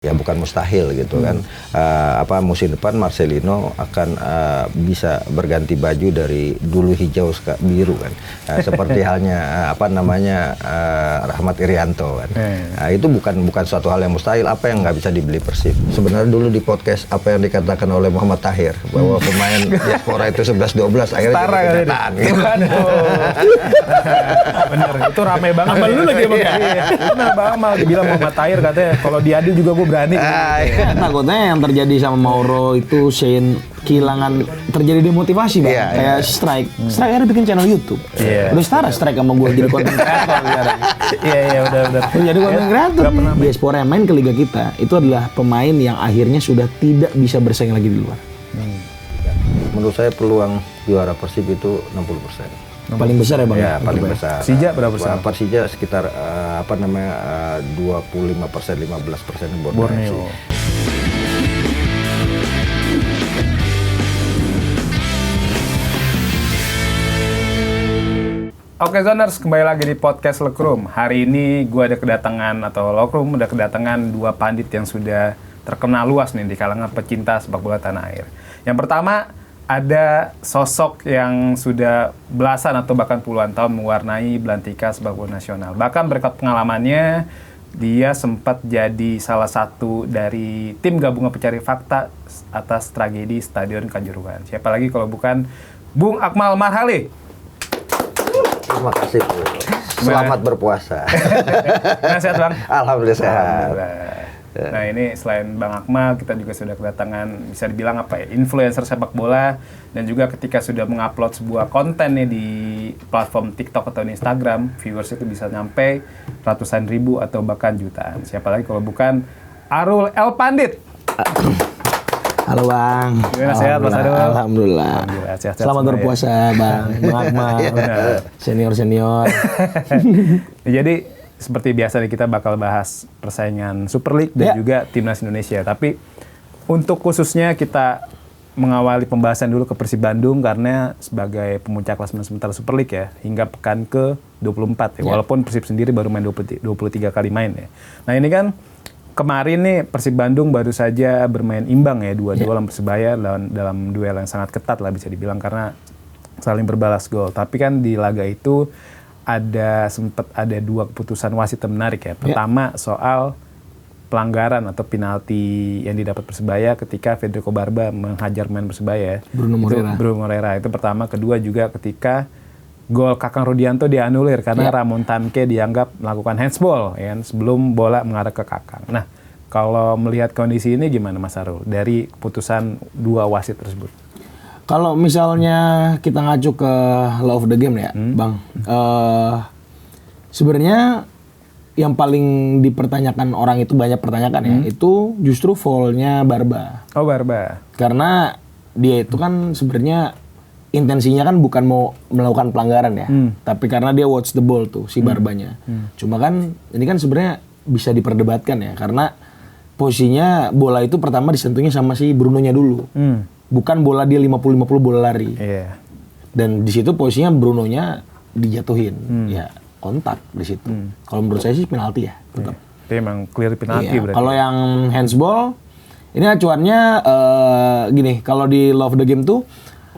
Ya bukan mustahil gitu kan. Musim depan Marcelino akan bisa berganti baju dari dulu hijau ke biru kan. Seperti halnya Rahmat Irianto kan. Itu bukan suatu hal yang mustahil. Apa yang nggak bisa dibeli Persib? Sebenarnya dulu di podcast apa yang dikatakan oleh Muhammad Tahir bahwa pemain diaspora itu 11-12 akhirnya jadi kenyataan. Gitu. Bener, itu ramai banget. Amal lu lagi Bang. Bener Bang Amal dibilang Muhammad Tahir katanya kalau diadu juga gue berani. Takutnya yang terjadi sama Mauro itu Shane kehilangan, terjadi demotivasi Bang. Kayak Strike akhirnya bikin channel YouTube. Udah setara Strike sama gue jadi konten kreator sekarang. Iya udah. Jadi konten kreator. Diaspora yang main ke liga kita itu adalah pemain yang akhirnya sudah tidak bisa bersaing lagi di luar. Menurut saya peluang juara Persib itu 60%. Paling besar ya Bang? Ya, paling besar. Persija berapa persen? Persija sekitar 25%, 15% Borneo. Oke Zoners, kembali lagi di podcast Lockroom. Hari ini gue ada kedatangan, atau Lockroom udah kedatangan dua pandit yang sudah terkenal luas nih di kalangan pecinta sepak bola tanah air. Yang pertama, ada sosok yang sudah belasan atau bahkan puluhan tahun mewarnai belantika sepak bola nasional. Bahkan berkat pengalamannya, dia sempat jadi salah satu dari tim gabungan pencari fakta atas tragedi Stadion Kanjuruhan. Siapa lagi kalau bukan Bung Akmal Marhali. Terima kasih Bu. Selamat berpuasa. Sehat Bang? Alhamdulillah sehat. Nah ini selain Bang Akmal, kita juga sudah kedatangan, bisa dibilang influencer sepak bola, dan juga ketika sudah mengupload sebuah konten nih di platform TikTok atau Instagram, viewers itu bisa nyampe ratusan ribu atau bahkan jutaan. Siapa lagi kalau bukan Arul El Pandit. Halo Bang. Gimana sehat Mas Arul? Alhamdulillah. Sehat-sehat selamat berpuasa Bang Akmal. Senior. Jadi seperti biasa kita bakal bahas persaingan Super League dan juga Timnas Indonesia. Tapi untuk khususnya kita mengawali pembahasan dulu ke Persib Bandung karena sebagai pemuncak klasemen sementara Super League ya, hingga pekan ke-24 ya. Walaupun Persib sendiri baru main 23 kali main ya. Nah ini kan kemarin nih Persib Bandung baru saja bermain imbang ya, 2-2 lawan Persebaya dalam duel yang sangat ketat lah bisa dibilang karena saling berbalas gol. Tapi kan di laga itu sempat ada dua keputusan wasit yang menarik ya. Pertama soal pelanggaran atau penalti yang didapat Persebaya ketika Federico Barba menghajar pemain Persebaya. Bruno Moreira itu pertama. Kedua juga ketika gol Kakang Rudianto dianulir karena Ramon Tanque dianggap melakukan handsball ya kan, sebelum bola mengarah ke Kakang. Nah, kalau melihat kondisi ini gimana Mas Arul dari keputusan dua wasit tersebut? Kalau misalnya kita ngacu ke law of the game ya, Bang. Sebenarnya yang paling dipertanyakan orang itu banyak pertanyakan ya, itu justru foul-nya Barba. Oh, Barba. Karena dia itu kan sebenarnya intensinya kan bukan mau melakukan pelanggaran ya, tapi karena dia watch the ball tuh si Barbanya. Cuma kan ini kan sebenarnya bisa diperdebatkan ya, karena posisinya bola itu pertama disentuhnya sama si Brunonya dulu. Bukan bola dia 50-50 bola lari. Dan di situ posisinya Brunonya dijatuhin. Ya, kontak di situ. Kalau menurut saya sih penalti ya, tetap. Itu emang clear penalti berarti. Kalau yang handsball, ini acuannya gini, kalau di Love the Game tuh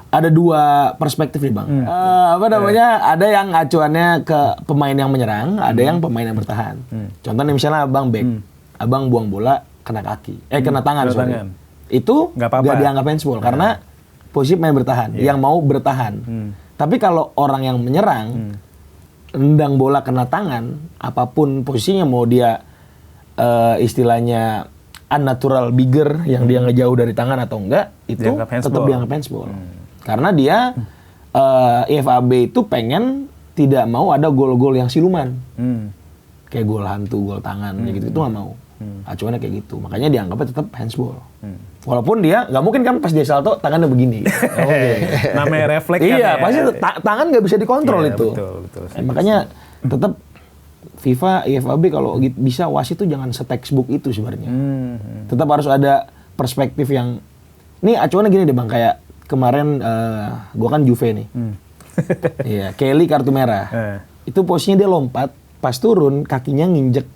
ada dua perspektif nih Bang. Ada yang acuannya ke pemain yang menyerang, ada yang pemain yang bertahan. Contohnya misalnya Abang back, Abang buang bola kena kaki, kena tangan. Itu nggak dianggap handsball karena posisi main bertahan, yang mau bertahan. Tapi kalau orang yang menyerang, nendang bola kena tangan, apapun posisinya, mau dia istilahnya unnatural bigger, yang dia ngejauh dari tangan atau enggak, itu tetap dianggap handsball. Karena dia IFAB itu pengen tidak mau ada gol-gol yang siluman, kayak gol hantu, gol tangan, gitu itu nggak mau. Acuannya kayak gitu, makanya dianggapnya tetap handsball. Walaupun dia nggak mungkin kan pas dia salto tangannya begini. Namanya refleks kan. Iya, pasti tangan nggak bisa dikontrol itu. Betul. Makanya tetap FIFA, IFAB kalau bisa wasit itu jangan se-textbook itu sebenarnya. Tetap harus ada perspektif yang, nih acuannya gini deh Bang, kayak kemarin gua kan Juve nih. Iya, Kelly kartu merah. Itu posisinya dia lompat, pas turun kakinya nginjek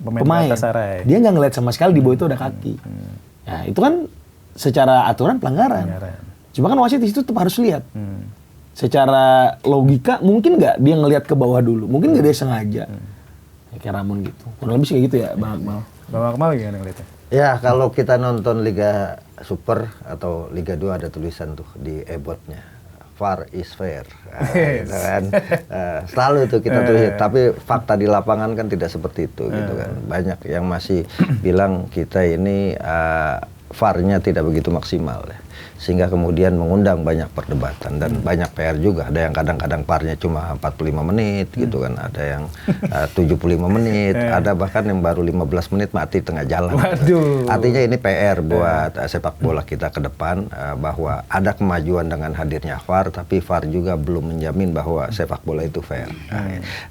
pemain. Galatasaray. Dia nggak ngeliat sama sekali di bawah itu ada kaki. Nah itu kan secara aturan pelanggaran. Cuma kan wasit di situ tetap harus lihat. Secara logika mungkin nggak dia ngelihat ke bawah dulu, mungkin nggak dia sengaja. Kayak Ramon gitu. Kurang lebih kayak gitu ya, Bang Akmal. Bang Akmal gimana ngeliatnya? Ya, kalau kita nonton Liga Super atau Liga 2 ada tulisan tuh di e-boardnya, VAR is fair. Nah, gitu kan. Selalu itu kita tulis, tapi fakta di lapangan kan tidak seperti itu gitu kan. Banyak yang masih bilang kita ini VAR-nya tidak begitu maksimal ya. Sehingga kemudian mengundang banyak perdebatan dan banyak PR juga. Ada yang kadang-kadang VAR-nya cuma 45 menit gitu kan, ada yang 75 menit, ada bahkan yang baru 15 menit mati tengah jalan. Waduh. Artinya ini PR buat sepak bola kita ke depan, bahwa ada kemajuan dengan hadirnya VAR, tapi VAR juga belum menjamin bahwa sepak bola itu fair.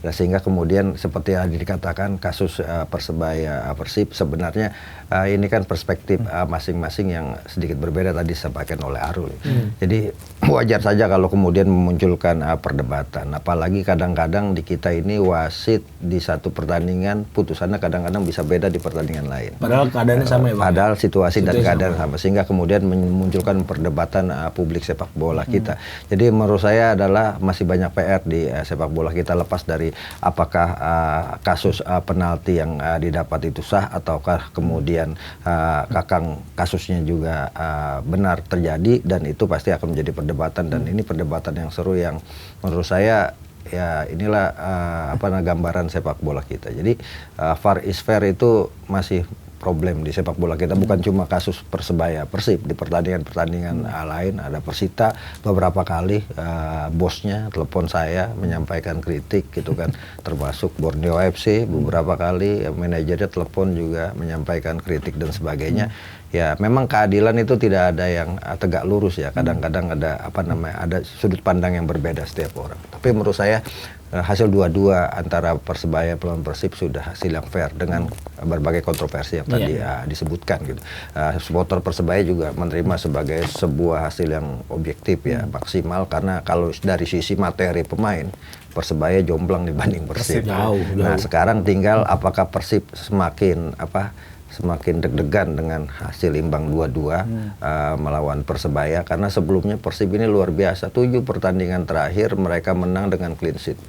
Nah, sehingga kemudian seperti yang dikatakan kasus Persebaya Persib, sebenarnya ini kan perspektif masing-masing yang sedikit berbeda tadi disampaikan oleh Arul. Jadi wajar saja kalau kemudian memunculkan perdebatan. Apalagi kadang-kadang di kita ini wasit di satu pertandingan putusannya kadang-kadang bisa beda di pertandingan lain. Padahal keadaannya sama ya, Bang? Padahal situasi dan keadaan sama. Sehingga kemudian memunculkan perdebatan publik sepak bola kita. Jadi menurut saya adalah masih banyak PR di sepak bola kita, lepas dari apakah kasus penalti yang didapat itu sah ataukah kemudian kakang kasusnya juga benar terjadi, dan itu pasti akan menjadi perdebatan, dan ini perdebatan yang seru yang menurut saya ya inilah gambaran sepak bola kita. Jadi VAR is fair itu masih problem di sepak bola kita, bukan cuma kasus Persebaya Persib, di pertandingan-pertandingan lain ada Persita beberapa kali bosnya telepon saya menyampaikan kritik gitu kan, termasuk Borneo FC beberapa kali manajernya telepon juga menyampaikan kritik dan sebagainya. Ya memang keadilan itu tidak ada yang tegak lurus ya, kadang-kadang ada ada sudut pandang yang berbeda setiap orang. Tapi menurut saya hasil 2-2 antara Persebaya melawan Persib sudah hasil yang fair dengan berbagai kontroversi yang tadi disebutkan gitu. Supporter Persebaya juga menerima sebagai sebuah hasil yang objektif ya, maksimal, karena kalau dari sisi materi pemain Persebaya jomplang dibanding Persib. Jauh. Nah sekarang tinggal apakah Persib semakin deg-degan dengan hasil imbang 2-2 melawan Persebaya, karena sebelumnya Persib ini luar biasa, 7 pertandingan terakhir mereka menang dengan clean sheet.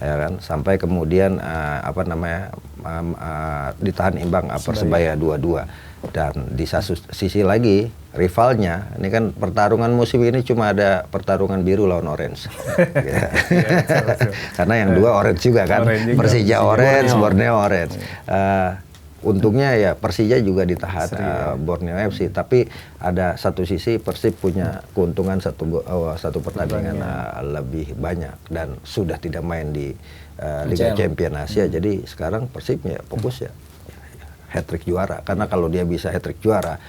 Ya kan, sampai kemudian ditahan imbang Persebaya 2-2. Dan di sisi lagi rivalnya, ini kan pertarungan musim ini cuma ada pertarungan biru lawan orange. Karena yang dua orange juga kan, Persija orange, Borneo orange. Untungnya ya Persija juga ditahan Borneo FC, tapi ada satu sisi Persib punya keuntungan satu pertandingan lebih banyak dan sudah tidak main di Liga Champions Asia. Jadi sekarang Persib ya fokus ya hat-trick juara, karena kalau dia bisa hat-trick juara,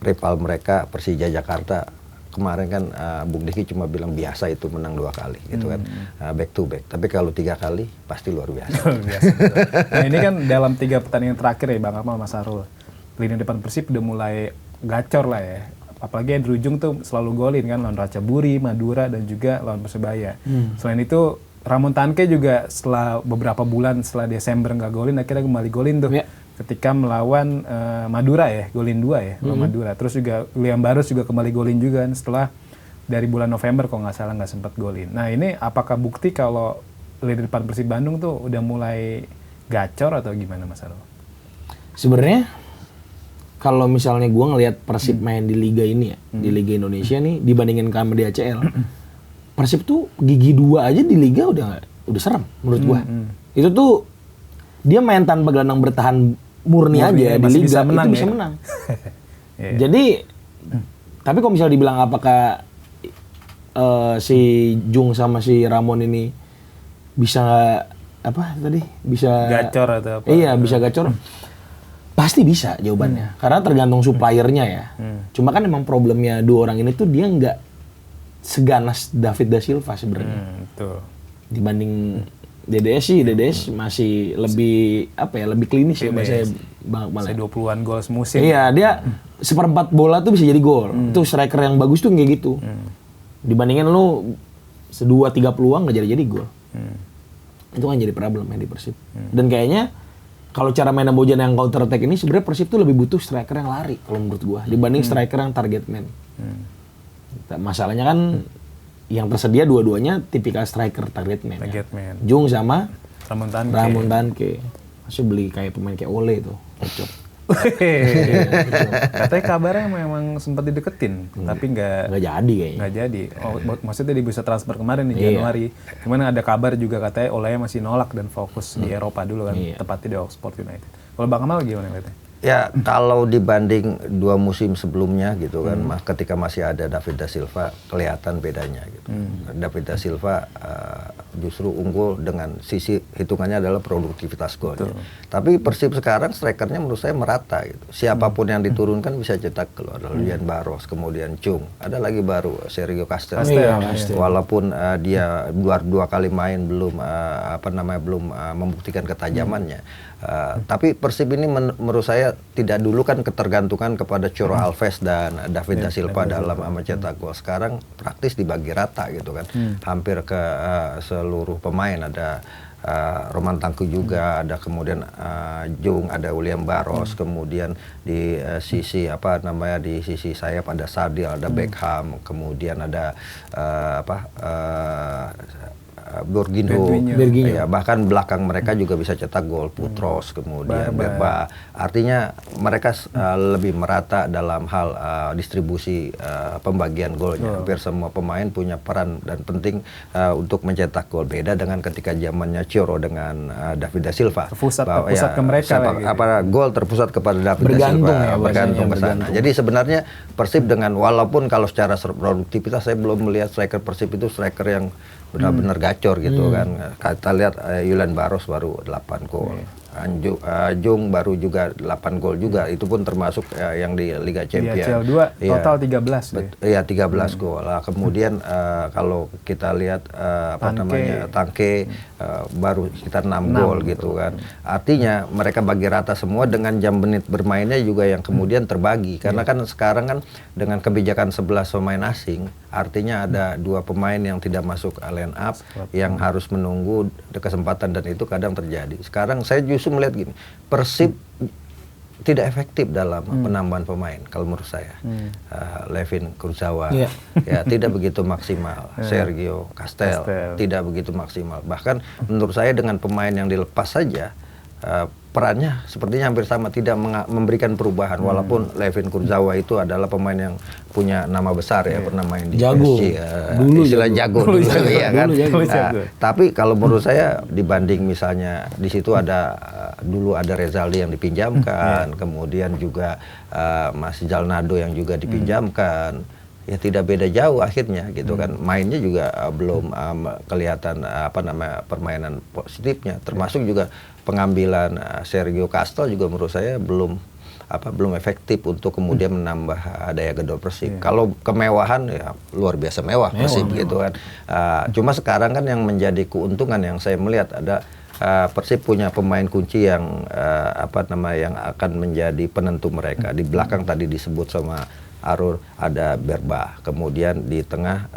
rival mereka Persija Jakarta kemarin kan Bung Diki cuma bilang biasa itu menang 2 kali gitu kan, back to back. Tapi kalau 3 kali pasti luar biasa. Nah ini kan dalam 3 pertandingan terakhir ya Bang Akmal, Mas Arul, lini depan Persib udah mulai gacor lah ya. Apalagi yang di ujung tuh selalu golin kan, lawan Ratchaburi, Madura, dan juga lawan Persebaya. Selain itu Ramon Tanke juga setelah beberapa bulan setelah Desember nggak golin, akhirnya kembali golin tuh. Ketika melawan Madura ya, golin 2 ya, melawan Madura. Terus juga William Barus juga kembali golin juga kan, setelah dari bulan November kalau nggak salah nggak sempat golin. Nah ini apakah bukti kalau lini depan Persib Bandung tuh udah mulai gacor atau gimana Mas Arul? Sebenarnya kalau misalnya gue ngelihat Persib main di liga ini ya, di Liga Indonesia nih dibandingin sama di ACL, Persib tuh gigi 2 aja di liga udah serem menurut gue. Itu tuh dia main tanpa gelandang bertahan murni aja di liga bisa menang, itu bisa menang. Jadi tapi kalau misalnya dibilang apakah si Jung sama si Ramon ini bisa bisa gacor atau apa? Iya, bisa gacor. Pasti bisa jawabannya. Karena tergantung suppliernya ya. Cuma kan emang problemnya 2 orang ini tuh dia nggak seganas David da Silva sebenarnya. Dibanding DDS sih, DDS masih lebih lebih klinis ya bahasa Bang Akmal. 20-an gol semusim. Iya, dia seperempat bola tuh bisa jadi gol. Itu striker yang bagus tuh kayak gitu. Dibandingin lu 2-3 peluang nggak jadi gol. Itu kan jadi problem ya di Persib. Dan kayaknya kalau cara mainan Bojan yang counter attack ini sebenarnya Persib tuh lebih butuh striker yang lari kalau menurut gua dibanding striker yang target man. Masalahnya kan yang tersedia dua-duanya tipikal striker target man. Target man. Jung sama Ramon Tanke. Masih beli kayak pemain kayak Ole tuh. Cocok. Katanya kabarnya memang sempat dideketin, tapi nggak jadi kayaknya. nggak jadi. Oh, maksudnya di bursa transfer kemarin di Iya. Januari. Cuman ada kabar juga katanya Oleh masih nolak dan fokus di Eropa dulu kan, tepatnya di Oxford United. Kalau Bang Amal gimana katanya? Ya, kalau dibanding 2 musim sebelumnya gitu kan, ketika masih ada David da Silva, kelihatan bedanya gitu. David da Silva justru unggul dengan sisi hitungannya adalah produktivitas golnya. Tapi Persib sekarang strikernya menurut saya merata gitu. Siapapun yang diturunkan bisa cetak gol. Ada Julian Barros, kemudian Chung, ada lagi baru Sergio Castel. Walaupun dia dua kali main belum belum membuktikan ketajamannya. Tapi Persib ini menurut saya tidak dulu kan ketergantungan kepada Coro Alves dan David da Silva dalam mencetak gol. Sekarang praktis dibagi rata gitu kan. Hampir ke seluruh pemain ada Roman Tangku juga, ada kemudian Jung, ada William Barros, kemudian di sisi di sisi sayap ada Sadil, ada Beckham, kemudian ada Borginho. Ya, bahkan belakang mereka juga bisa cetak gol. Putros, kemudian Berba. Artinya mereka lebih merata dalam hal distribusi pembagian golnya. Hampir semua pemain punya peran dan penting untuk mencetak gol. Beda dengan ketika zamannya Ciro dengan David da Silva. Terpusat ke mereka. Gol terpusat kepada David da Silva. Bergantung ke sana. Jadi sebenarnya Persib dengan walaupun kalau secara produktivitas saya belum melihat striker Persib itu striker yang benar-benar gacor gitu kan. Kita lihat Julian Barros baru 8 gol. Jung baru juga 8 gol juga. Itu pun termasuk yang di Liga Champions. Di total 13. Iya, 13 gol. Kemudian kalau kita lihat Tangke baru sekitar 6 gol gitu kan. Artinya mereka bagi rata semua dengan jam menit bermainnya juga yang kemudian terbagi. Karena kan sekarang kan dengan kebijakan 11 pemain asing, artinya ada 2 pemain yang tidak masuk line up yang harus menunggu kesempatan dan itu kadang terjadi. Sekarang saya justru melihat gini, Persib tidak efektif dalam penambahan pemain kalau menurut saya. Levin Kurzawa ya tidak begitu maksimal. Sergio Castel tidak begitu maksimal. Bahkan menurut saya dengan pemain yang dilepas saja perannya sepertinya hampir sama, tidak memberikan perubahan. Walaupun Levin Kurzawa itu adalah pemain yang punya nama besar ya, pernah main di PSG, istilah jago dulu ya kan. Tapi kalau menurut saya dibanding misalnya di situ ada dulu ada Rezaldi yang dipinjamkan, kemudian juga Mas Jalnado yang juga dipinjamkan. Ya tidak beda jauh akhirnya gitu kan. Mainnya juga belum kelihatan permainan positifnya, termasuk juga pengambilan Sergio Castel juga menurut saya belum efektif untuk kemudian menambah daya gedor Persib. Kalau kemewahan ya luar biasa mewah Persib gitu kan. Cuma sekarang kan yang menjadi keuntungan yang saya melihat ada Persib punya pemain kunci yang yang akan menjadi penentu mereka. Di belakang tadi disebut sama Arur ada Berba, kemudian di tengah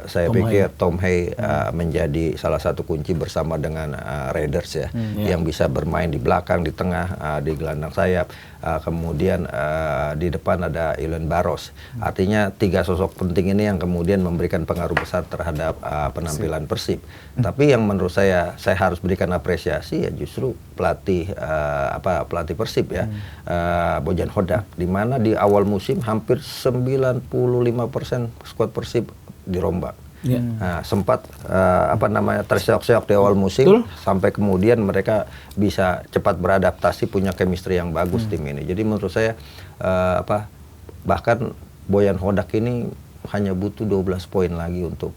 saya pikir Tom Hay menjadi salah satu kunci bersama dengan Raiders ya, yang bisa bermain di belakang, di tengah, di gelandang sayap, kemudian di depan ada Julian Barros. Artinya 3 sosok penting ini yang kemudian memberikan pengaruh besar terhadap penampilan Persib. Tapi yang menurut saya harus berikan apresiasi ya justru pelatih Persib ya, Bojan Hodak, di mana di awal musim hampir 95% skuad Persib dirombak. Nah, sempat terseok-seok di awal musim sampai kemudian mereka bisa cepat beradaptasi, punya chemistry yang bagus tim ini. Jadi menurut saya bahkan Bojan Hodak ini hanya butuh 12 poin lagi untuk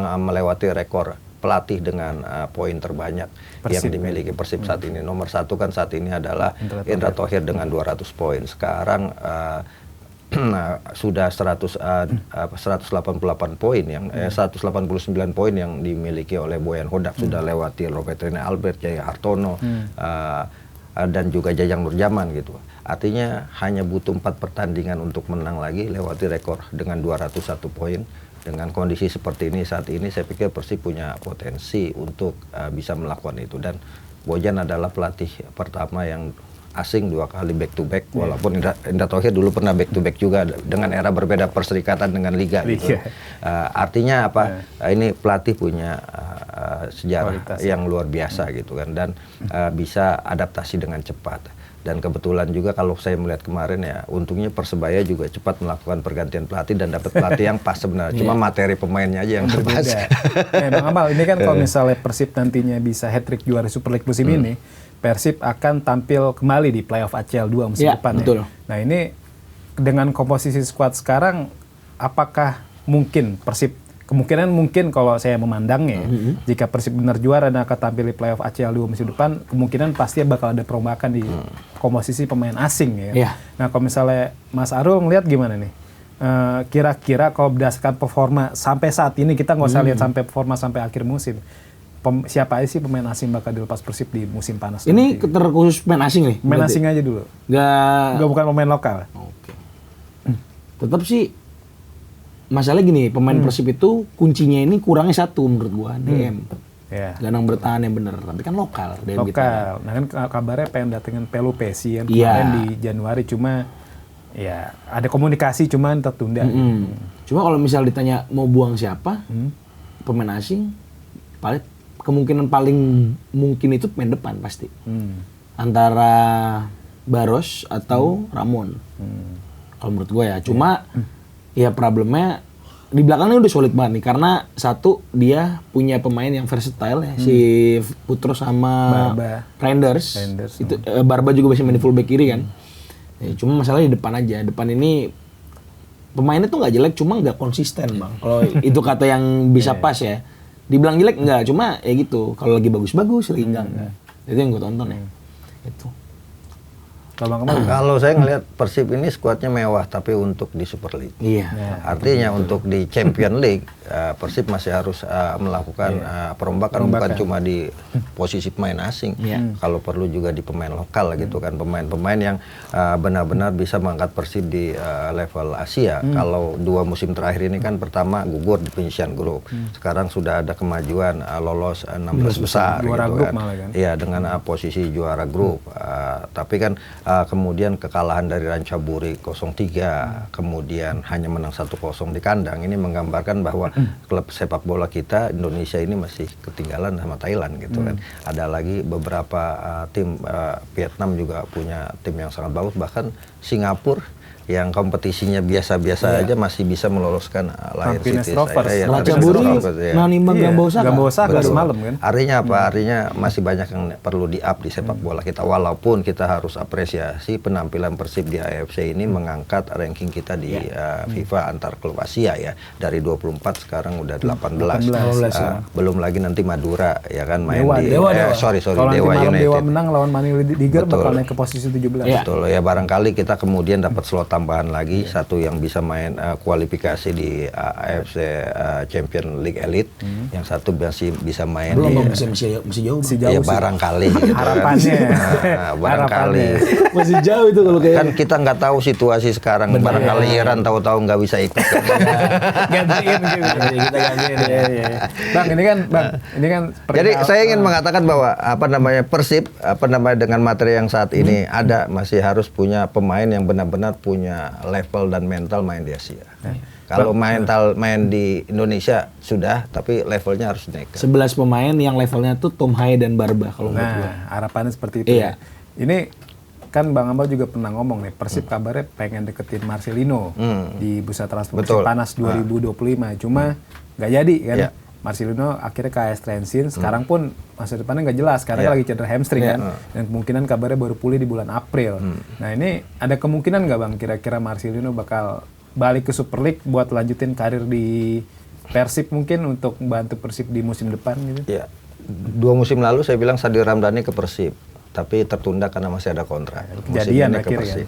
melewati rekor pelatih dengan poin terbanyak yang dimiliki Persib saat ini. Nomor 1 kan saat ini adalah Indra Thohir dengan 200 poin. Sekarang sudah 188 poin yang 189 poin yang dimiliki oleh Bojan Hodak, sudah lewati Robert Rene Albert, Jaya Hartono dan juga Jajang Nurjaman gitu. Artinya hanya butuh 4 pertandingan untuk menang lagi, lewati rekor dengan 201 poin. Dengan kondisi seperti ini saat ini saya pikir Persib punya potensi untuk bisa melakukan itu, dan Bojan adalah pelatih pertama yang asing 2 kali back to back, walaupun Indra Thohir dulu pernah back to back juga dengan era berbeda perserikatan dengan liga. Gitu. Artinya apa? Ini pelatih punya sejarah kualitas, yang luar biasa gitu kan, dan bisa adaptasi dengan cepat. Dan kebetulan juga kalau saya melihat kemarin ya, untungnya Persebaya juga cepat melakukan pergantian pelatih dan dapat pelatih yang pas sebenarnya. Cuma materi pemainnya aja yang pas. Bang Amal, ini kan kalau misalnya Persib nantinya bisa hat-trick juara Super League musim ini, Persib akan tampil kembali di playoff ACL 2 musim depan. Betul. Ya. Nah ini dengan komposisi skuad sekarang, apakah mungkin Persib, kemungkinan mungkin kalau saya memandangnya, jika Persib benar juara dan akan tampil di playoff ACL 2 musim depan, kemungkinan pasti bakal ada perombakan di komposisi pemain asing. Ya. Nah kalau misalnya Mas Arul ngelihat gimana nih? Kira-kira kalau berdasarkan performa sampai saat ini, kita nggak usah lihat sampai performa sampai akhir musim, siapa aja sih pemain asing bakal dilepas Persib di musim panas? Ini terkhusus pemain asing nih? Pemain asing aja dulu. Nggak bukan pemain lokal. Oke. Tetap sih masalah gini, pemain Persib itu kuncinya ini kurangnya satu menurut gua, DM. Gelandang bertahan yang bener, tapi kan lokal. Lokal. Nah kan kabarnya pengen datengin Pelu Pesi yang kemarin di Januari, cuma ya ada komunikasi cuman tertunda. Cuma kalau misal ditanya mau buang siapa, pemain asing, kemungkinan paling mungkin itu pemain depan pasti. Antara Barros atau Ramon. Kalau menurut gue ya. Cuma ya problemnya di belakangnya udah solid banget nih. Karena satu, dia punya pemain yang versatile ya. Si Putro sama Reinders. Itu Barba juga bisa main di fullback kiri kan. Ya, cuma masalahnya di depan aja. Depan ini pemainnya tuh nggak jelek, cuma nggak konsisten bang. Kalau itu kata yang bisa pas ya. Dibilang jelek enggak, cuma ya gitu. Kalau lagi bagus-bagus, lagi enggak. Itu yang gue tonton ya. Itu. Kalau saya ngelihat Persib ini skuadnya mewah, tapi untuk di Super League. Artinya untuk di Champion League, Persib masih harus melakukan perombakan, bukan cuma di posisi pemain asing. Kalau perlu juga di pemain lokal gitu kan, pemain-pemain yang benar-benar bisa mengangkat Persib di level Asia. Kalau 2 musim terakhir ini kan pertama gugur di penyisian grup. Sekarang sudah ada kemajuan lolos 16 besar gitu kan. Iya, dengan posisi juara grup. Tapi kan kemudian kekalahan dari Rancaburi 0-3, kemudian hanya menang 1-0 di kandang. Ini menggambarkan bahwa klub sepak bola kita Indonesia ini masih ketinggalan sama Thailand gitu kan. Ada lagi beberapa tim, Vietnam juga punya tim yang sangat bagus, bahkan Singapura yang kompetisinya biasa-biasa aja masih bisa meloloskan Lion City. Rancaburi menimbang Gamba Osaka semalam kan. Artinya apa? Artinya masih banyak yang perlu di-up di sepak bola kita. Walaupun kita harus apresiasi penampilan Persib di AFC ini mengangkat ranking kita di FIFA antar klub Asia ya. Dari 24 sekarang udah 18. Belum lagi nanti Madura ya kan main di Dewa. Dewa United. Dewa menang lawan Money Leader bakal naik ke posisi 17. Betul ya, barangkali kita kemudian dapat slot tambahan lagi, satu yang bisa main kualifikasi di AFC Champion League Elite, yang satu masih bisa main masih jauh ya barangkali gitu harapannya kan. Barangkali masih jauh itu kalau kayak kan kita nggak tahu situasi sekarang. Barangkali Iran tahu-tahu nggak bisa ikut kan. Gantiin gitu. Kita gantiin Bang, ini kan jadi saya ingin mengatakan bahwa Persib dengan materi yang saat ini masih harus punya pemain yang benar-benar punya level dan mental main di Asia. Kalau main di Indonesia sudah, tapi levelnya harus naik. 11 pemain yang levelnya tuh Tom Haye dan Barba kalau menurut gue. Harapannya seperti itu. Ya. Ini kan Bang Ambal juga pernah ngomong nih, Persib kabarnya pengen deketin Marcelino di bursa transfer panas 2025. Cuma nggak jadi kan. Marcelino akhirnya ke AS Trensin, sekarang pun masa depannya nggak jelas, karena lagi cedera hamstring kan, dan kemungkinan kabarnya baru pulih di bulan April. Nah ini ada kemungkinan nggak Bang, kira-kira Marcelino bakal balik ke Super League buat lanjutin karir di Persib mungkin untuk bantu Persib di musim depan gitu? Ya, 2 musim lalu saya bilang Sadio Ramdhani ke Persib. tapi tertunda karena masih ada kontrak. Kejadian musim ini ke akhirnya. Persib.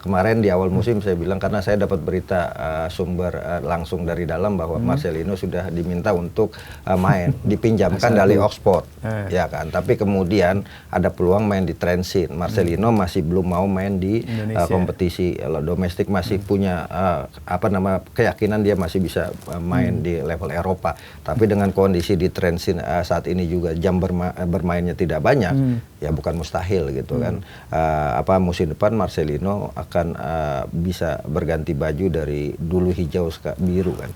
Kemarin di awal musim saya bilang karena saya dapat berita sumber langsung dari dalam bahwa Marcelino sudah diminta untuk main, dipinjamkan dari Oxford, ya kan. Tapi kemudian ada peluang main di Transit. Marcelino masih belum mau main di kompetisi domestik, masih punya keyakinan dia masih bisa main di level Eropa. Tapi dengan kondisi di Transit saat ini juga jam bermainnya tidak banyak, ya bukan mustahil gitu kan. Musim depan Marcelino akan bisa berganti baju dari dulu hijau ke biru kan.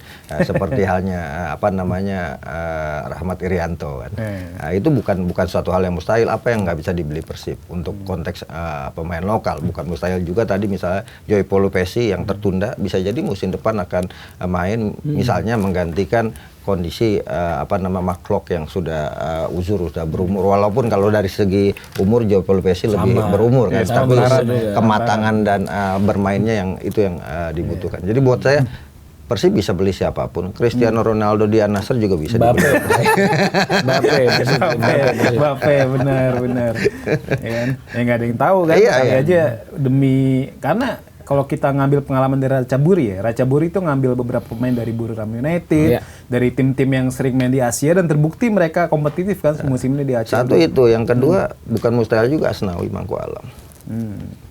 Seperti halnya Rahmat Irianto kan. Itu bukan suatu hal yang mustahil. Apa yang nggak bisa dibeli Persib untuk konteks pemain lokal, bukan mustahil juga tadi misalnya Joy Polupesi yang tertunda bisa jadi musim depan akan main, misalnya menggantikan kondisi Maklok yang sudah uzur, sudah berumur. Walaupun kalau dari segi umur Joy Polupesi lebih berumur kan, tapi kematangan dan bermainnya yang dibutuhkan. Jadi buat saya Persib bisa beli siapapun. Cristiano Ronaldo di Al-Nassr juga bisa dibeli. Mbappe, benar. Ya kan? Ya nggak ada yang tahu kan. Kali aja demi karena kalau kita ngambil pengalaman dari Racha Buri itu ngambil beberapa pemain dari Buriram United, dari tim-tim yang sering main di Asia dan terbukti mereka kompetitif kan musim ini di Aceh. Satu itu, yang kedua bukan mustahil juga Asnawi Mangku Alam.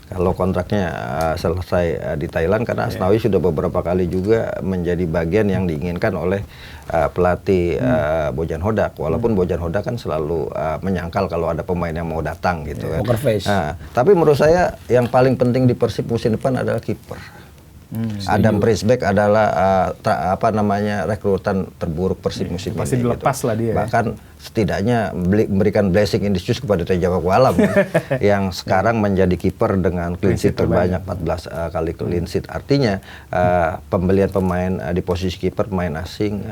Kalau kontraknya selesai di Thailand, karena Asnawi sudah beberapa kali juga menjadi bagian yang diinginkan oleh pelatih Bojan Hodak. Walaupun Bojan Hodak kan selalu menyangkal kalau ada pemain yang mau datang gitu kan. Tapi menurut saya yang paling penting di Persib musim depan adalah kiper. Adam Prisbeck adalah rekrutan terburuk Persib musim ini. Masih dilepas gitu. lah dia. Bahkan setidaknya memberikan blessing in disguise kepada Teja Pakualam yang sekarang menjadi kiper dengan clean sheet terbanyak 14 kali clean sheet. Artinya pembelian pemain di posisi kiper, pemain asing,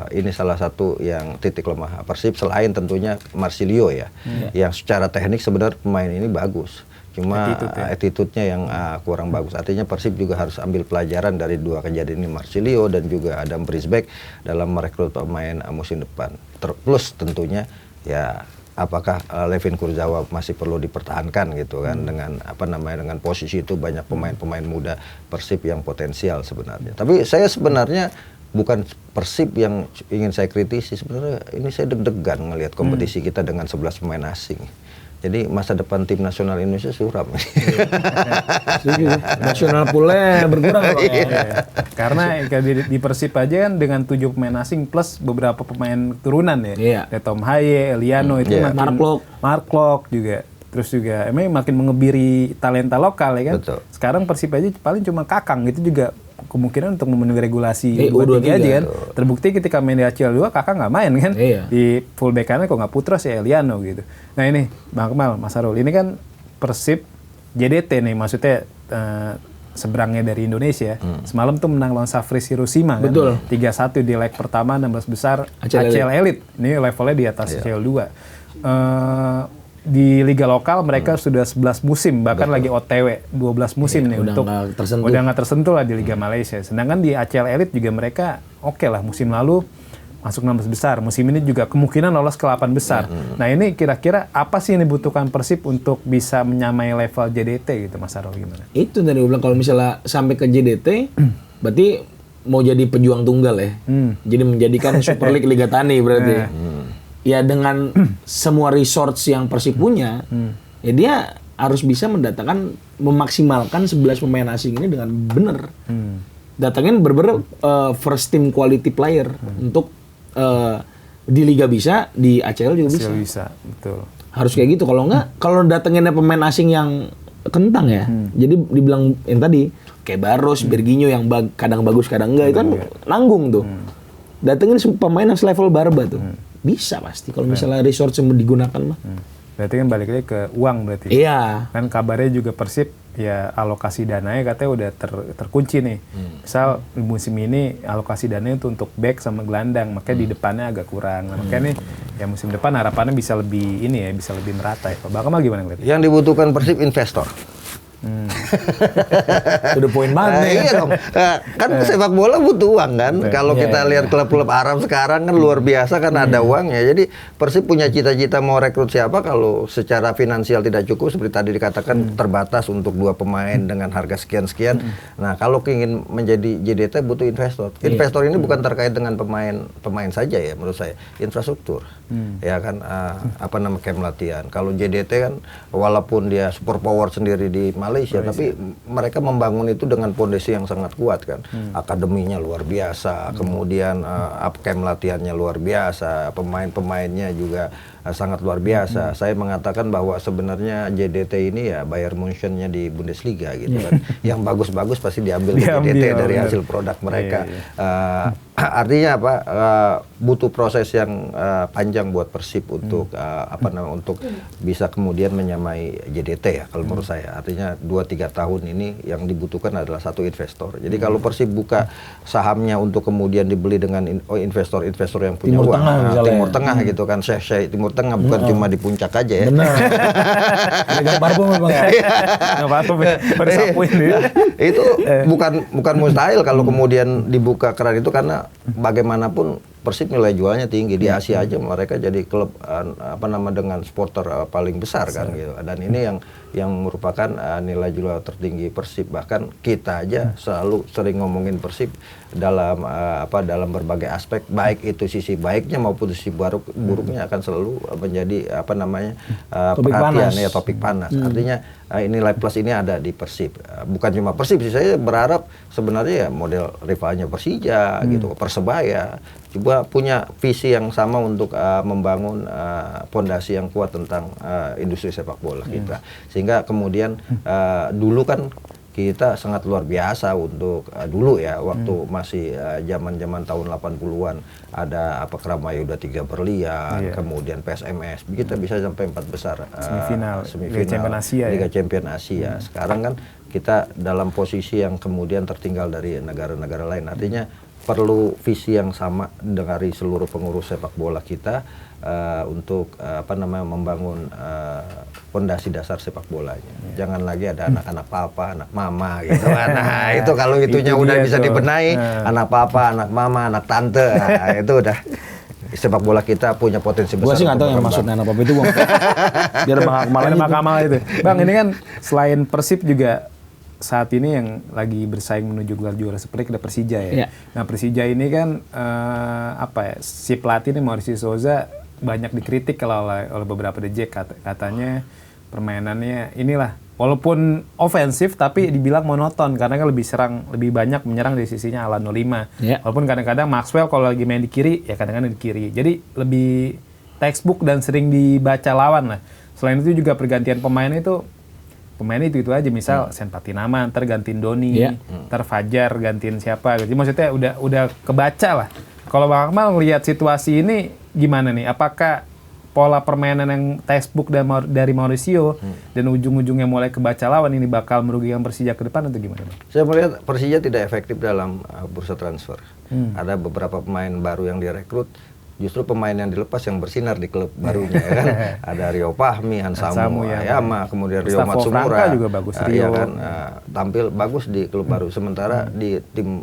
ini salah satu yang titik lemah Persib, selain tentunya Marsilio ya, yang secara teknik sebenarnya pemain ini bagus. Cuma attitude-nya yang kurang bagus. Artinya Persib juga harus ambil pelajaran dari dua kejadian ini, Marsilio dan juga Adam Prisbeck, dalam merekrut pemain musim depan. Plus tentunya ya apakah Levin Kurzawa masih perlu dipertahankan gitu kan, dengan dengan posisi itu banyak pemain-pemain muda Persib yang potensial sebenarnya. Tapi saya sebenarnya bukan Persib yang ingin saya kritisi, sebenarnya ini saya deg-degan ngelihat kompetisi kita dengan 11 pemain asing. Jadi masa depan tim nasional Indonesia suram. Nasional pula berkurang. Karena di Persib aja kan dengan 7 pemain asing plus beberapa pemain turunan ya. Tom Haye, Eliano itu Mark Klok juga. Terus juga emang makin mengebiri talenta lokal ya kan. Betul. Sekarang Persib aja paling cuma Kakang, itu juga kemungkinan untuk memenuhi regulasi 2-3 aja kan. Terbukti ketika main di ACL 2 Kakak nggak main kan. Di fullback kanan kok nggak Putros ya Eliano gitu. Nah ini Bang Kemal, Mas Harul, ini kan Persib JDT nih, maksudnya seberangnya dari Indonesia. Semalam tuh menang lawan Safris Hiroshima kan. 3-1 di leg pertama 16 besar ACL Elite. Ini levelnya di atas ACL 2. Di liga lokal mereka sudah 11 musim, bahkan lagi OTW 12 musim nih untuk udah nggak tersentuh lah di Liga Malaysia. Sedangkan di ACL Elite juga mereka oke lah, musim lalu masuk 16 besar, musim ini juga kemungkinan lolos ke 8 besar. Nah ini kira-kira apa sih yang dibutuhkan Persib untuk bisa menyamai level JDT gitu, Mas Harul, gimana? Itu tadi gue bilang, kalau misalnya sampai ke JDT berarti mau jadi pejuang tunggal ya. Jadi menjadikan Super League Liga Tani berarti. Ya dengan semua resource yang Persib punya, ya dia harus bisa mendatangkan, memaksimalkan 11 pemain asing ini dengan benar. Datangin bener-bener first team quality player untuk di Liga bisa, di ACL juga bisa. Betul. Harus kayak gitu. Kalau enggak, kalau datanginnya pemain asing yang kentang ya, jadi dibilang yang tadi kayak Barros, Berginho yang kadang bagus kadang enggak, itu kan nanggung tuh. Datengin pemain yang selevel Barba tuh. Bisa pasti kalau misalnya resource yang digunakan mah. Berarti kan balik lagi ke uang berarti. Iya. Kan kabarnya juga Persib ya alokasi dananya katanya udah terkunci nih. Misal musim ini alokasi dananya itu untuk back sama gelandang, makanya di depannya agak kurang. Nah, makanya nih ya musim depan harapannya bisa lebih ini ya, bisa lebih merata ya. Bang Kemal gimana ngeliatnya? Yang dibutuhkan Persib investor. To the point banget nih. Iya dong. Kan sepak bola butuh uang kan. Kalau kita lihat klub-klub Arab sekarang kan luar biasa kan ada uangnya. Jadi Persib punya cita-cita mau rekrut siapa kalau secara finansial tidak cukup seperti tadi dikatakan terbatas untuk 2 pemain dengan harga sekian-sekian. Nah, kalau ingin menjadi JDT butuh investor. Investor ini bukan terkait dengan pemain saja ya menurut saya, infrastruktur. Ya kan camp latihan. Kalau JDT kan walaupun dia super power sendiri di Malaysia, tapi mereka membangun itu dengan fondasi yang sangat kuat kan. Akademinya luar biasa, kemudian camp latihannya luar biasa, pemain-pemainnya juga sangat luar biasa. Saya mengatakan bahwa sebenarnya JDT ini ya Bayern München-nya di Bundesliga gitu kan. Yang bagus-bagus pasti diambil ke JDT dari hasil produk mereka. Artinya apa? Butuh proses yang panjang buat Persib untuk untuk bisa kemudian menyamai JDT ya kalau menurut saya. Artinya 2-3 tahun ini yang dibutuhkan adalah satu investor. Jadi kalau Persib buka sahamnya untuk kemudian dibeli dengan investor-investor yang punya uang, Timur Tengah gitu kan, Syekh Timur Tengah bukan cuma di puncak aja ya. Benar. Ada parfum Bang ya. Parfum bersapuin dia. Itu bukan mustahil kalau kemudian dibuka keran itu karena bagaimanapun Persib nilai jualnya tinggi di Asia aja mereka jadi klub dengan supporter paling besar kan gitu. Dan ini yang merupakan nilai jual tertinggi Persib. Bahkan kita aja selalu sering ngomongin Persib dalam dalam berbagai aspek, baik itu sisi baiknya maupun sisi buruknya akan selalu menjadi perhatian ya, topik panas. Artinya nilai plus ini ada di Persib. Bukan cuma Persib sih, saya berharap sebenarnya ya model rivalnya Persija gitu, Persebaya coba punya visi yang sama untuk membangun fondasi yang kuat tentang industri sepak bola kita. Sehingga kemudian dulu kan kita sangat luar biasa untuk dulu ya waktu masih zaman-zaman tahun 80-an ada Keramaiuda 3 berlian, kemudian PSMS, kita bisa sampai 4 besar semifinal Liga Champion Asia. Sekarang kan kita dalam posisi yang kemudian tertinggal dari negara-negara lain. Artinya perlu visi yang sama dari seluruh pengurus sepak bola kita untuk membangun fondasi dasar sepak bolanya. Jangan lagi ada anak-anak papa, anak mama gitu. Nah, itu kalau itunya udah bisa dibenahi, anak papa, anak mama, anak tante, nah, itu udah sepak bola kita punya potensi besar. Gua sih nggak tahu yang maksud anak papa itu Bang. Biar Bang Kamal itu. Bang, ini kan selain Persib juga saat ini yang lagi bersaing menuju gelar juara Super League ada Persija ya. Nah Persija ini kan si pelatih ini Mauricio Souza banyak dikritik kalau oleh beberapa DJ katanya permainannya inilah walaupun ofensif tapi dibilang monoton karena kan lebih banyak menyerang di sisinya ala 05. Walaupun kadang-kadang Maxwell kalau lagi main di kiri ya kadang-kadang di kiri. Jadi lebih textbook dan sering dibaca lawan lah. Selain itu juga pergantian pemain itu itu aja, misal Sen Patinama ntar gantiin Doni, ntar Fajar gantiin siapa gitu. Maksudnya udah kebaca lah. Kalau Bang Akmal ngelihat situasi ini gimana nih? Apakah pola permainan yang textbook dari Mauricio dan ujung-ujungnya mulai kebaca lawan ini bakal merugikan Persija ke depan atau gimana? Bang? Saya melihat Persija tidak efektif dalam bursa transfer. Ada beberapa pemain baru yang direkrut, justru pemain yang dilepas yang bersinar di klub barunya ya kan. Ada Rio Fahmi, Hansamu Ayama, kemudian Rio Matsumura juga bagus. Tampil bagus di klub baru. Sementara di tim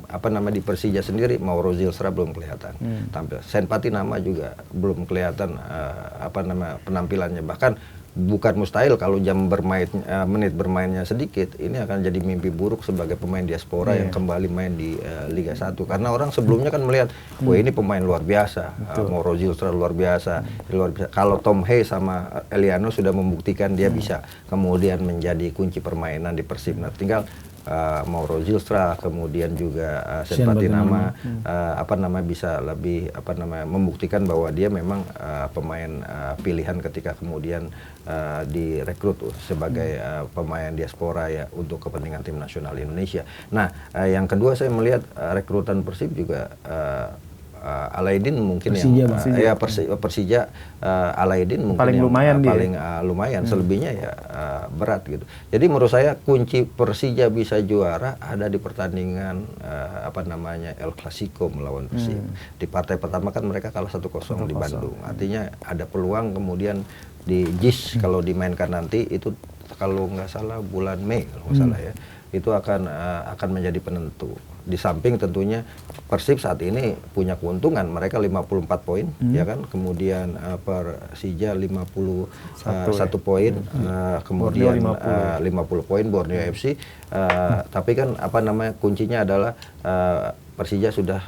di Persija sendiri Mauro Zilstra belum kelihatan tampil. Sen Patinama juga belum kelihatan penampilannya. Bahkan bukan mustahil kalau menit bermainnya sedikit, ini akan jadi mimpi buruk sebagai pemain diaspora yang kembali main di Liga 1. Karena orang sebelumnya kan melihat, wah ini pemain luar biasa, Mauro Zilstra luar biasa. Kalau Tom Hay sama Eliano sudah membuktikan dia bisa kemudian menjadi kunci permainan di Persib. Nah, tinggal Mauro Zilstra, kemudian juga Sen Patinama bisa lebih membuktikan bahwa dia memang pemain pilihan ketika kemudian direkrut sebagai pemain diaspora ya untuk kepentingan tim nasional Indonesia. Nah, yang kedua saya melihat rekrutan Persib juga Alaidin mungkin Persija Alaidin mungkin paling lumayan selebihnya ya berat gitu. Jadi menurut saya kunci Persija bisa juara ada di pertandingan El Clasico melawan Persib. Di partai pertama kan mereka kalah 1-0 di Bandung. Artinya ada peluang kemudian di JIS kalau dimainkan nanti itu kalau nggak salah bulan Mei kalau nggak salah ya, itu akan menjadi penentu. Di samping tentunya Persib saat ini punya keuntungan, mereka 54 poin ya kan, kemudian Persija 51 poin, kemudian 50 poin Borneo FC, tapi kan kuncinya adalah Persija sudah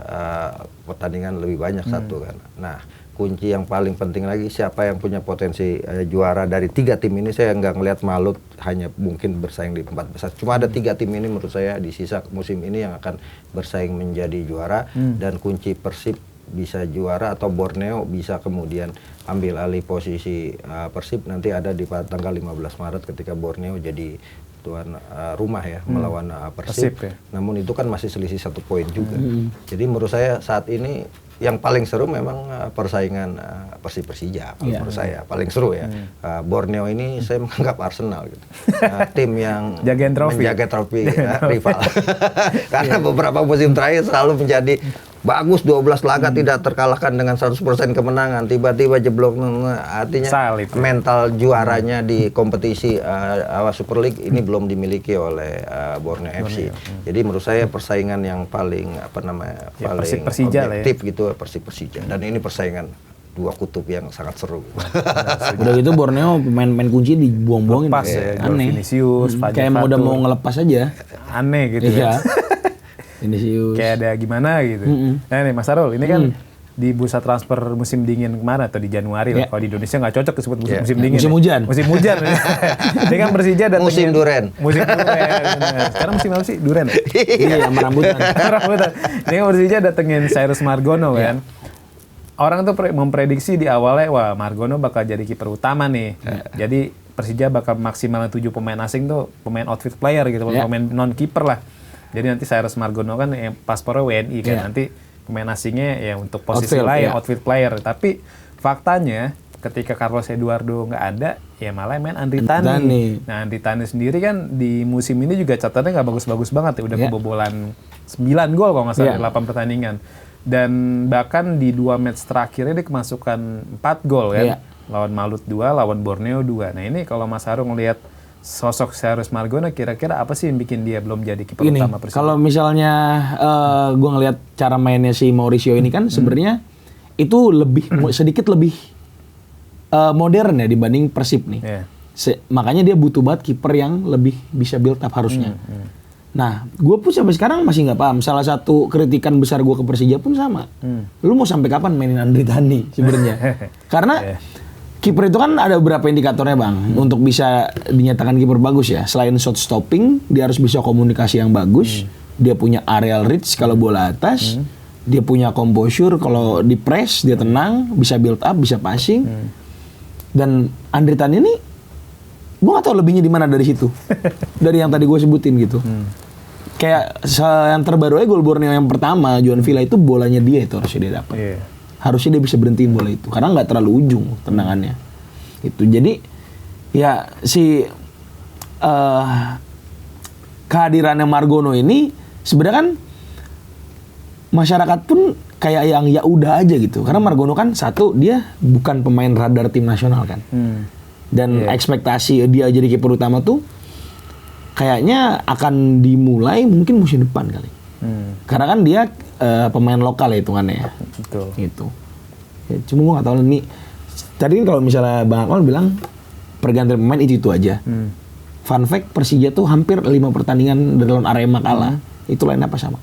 pertandingan lebih banyak satu kan. Nah, kunci yang paling penting lagi siapa yang punya potensi juara dari 3 tim ini. Saya nggak ngelihat Malut hanya mungkin bersaing di 4 besar. Cuma ada 3 tim ini menurut saya di sisa musim ini yang akan bersaing menjadi juara, dan kunci Persib bisa juara atau Borneo bisa kemudian ambil alih posisi Persib nanti ada di tanggal 15 Maret ketika Borneo jadi tuan rumah ya melawan Persib ya. Namun itu kan masih selisih 1 poin juga. Jadi menurut saya saat ini yang paling seru memang persaingan Persija menurut saya paling seru ya. Borneo ini saya menganggap Arsenal gitu. Tim yang menjaga trofi rival. Karena beberapa musim terakhir selalu menjadi bagus, 12 laga tidak terkalahkan dengan 100% kemenangan, tiba-tiba jeblok, artinya Salib. Mental juaranya di kompetisi Super League ini belum dimiliki oleh Borneo FC. Jadi menurut saya persaingan yang paling paling objektif gitu Persija, dan ini persaingan 2 kutub yang sangat seru. Udah gitu Borneo pemain-pemain kunci dibuang-buangin. Lepas ya, aneh. Vinicius, Kayak emang udah mau ngelepas aja. Aneh gitu ya. Vinicius. Kayak ada gimana gitu. Nah nih Mas Sarul, ini kan di bursa transfer musim dingin kemarin atau di Januari lah. Kalau di Indonesia nggak cocok disebut musim dingin. Musim hujan. Musim hujan. Ini kan Persija datangin musim duren. Musim duren. Sekarang musim apa sih? Duren. Iya, sama rambutan. Ini kan Persija datengin Cyrus Margono kan. Orang tuh memprediksi di awalnya, wah Margono bakal jadi kiper utama nih. Jadi Persija bakal maksimalnya 7 pemain asing tuh pemain outfield player gitu, pemain non kiper lah. Jadi nanti Cyrus Margono kan yang paspornya WNI kan, nanti pemain asingnya ya untuk posisi lain, outfield player. Tapi faktanya ketika Carlos Eduardo nggak ada, ya malah main Andri Tani. Nah Andri Tani sendiri kan di musim ini juga catatannya nggak bagus-bagus banget ya, udah kebobolan 9 gol kalau nggak salah 8 pertandingan. Dan bahkan di 2 match terakhirnya dia kemasukan 4 gol kan, lawan Malut 2, lawan Borneo 2. Nah ini kalau Mas Haru ngelihat sosok Cyrus Margono, kira-kira apa sih yang bikin dia belum jadi kiper utama Persija? Kalau misalnya gue ngelihat cara mainnya si Mauricio ini kan sebenarnya itu sedikit lebih modern ya dibanding Persib nih. Makanya dia butuh banget kiper yang lebih bisa build up harusnya. Nah, gue pun sampai sekarang masih nggak paham. Salah satu kritikan besar gue ke Persija pun sama. Lu mau sampai kapan mainin Andri Tani sebenarnya? Karena kiper itu kan ada beberapa indikatornya bang, untuk bisa dinyatakan kiper bagus ya. Selain shot stopping, dia harus bisa komunikasi yang bagus. Dia punya aerial reach kalau bola atas. Dia punya composure kalau di press, dia tenang, bisa build up, bisa passing. Dan Andri Tani ini, gue gak tahu lebihnya di mana dari situ. Dari yang tadi gue sebutin gitu. Kayak yang terbaru aja gol Borneo yang pertama, Juan Villa itu bolanya dia itu harusnya dia dapat. Harusnya dia bisa berhentiin bola itu karena nggak terlalu ujung tendangannya itu. Jadi ya si kehadirannya Margono ini sebenarnya kan masyarakat pun kayak yang ya udah aja gitu, karena Margono kan satu dia bukan pemain radar tim nasional kan, dan ekspektasi dia jadi kiper utama tuh kayaknya akan dimulai mungkin musim depan kali. Karena kan dia pemain lokal ya hitungannya ya. Betul. Gitu. Ya, cuma gue gak tahu nih. Tadi kan kalau misalnya Bang Akmal bilang pergantian pemain itu aja. Fun fact, Persija tuh hampir 5 pertandingan dari lawan Arema kalah. Itu line up sama.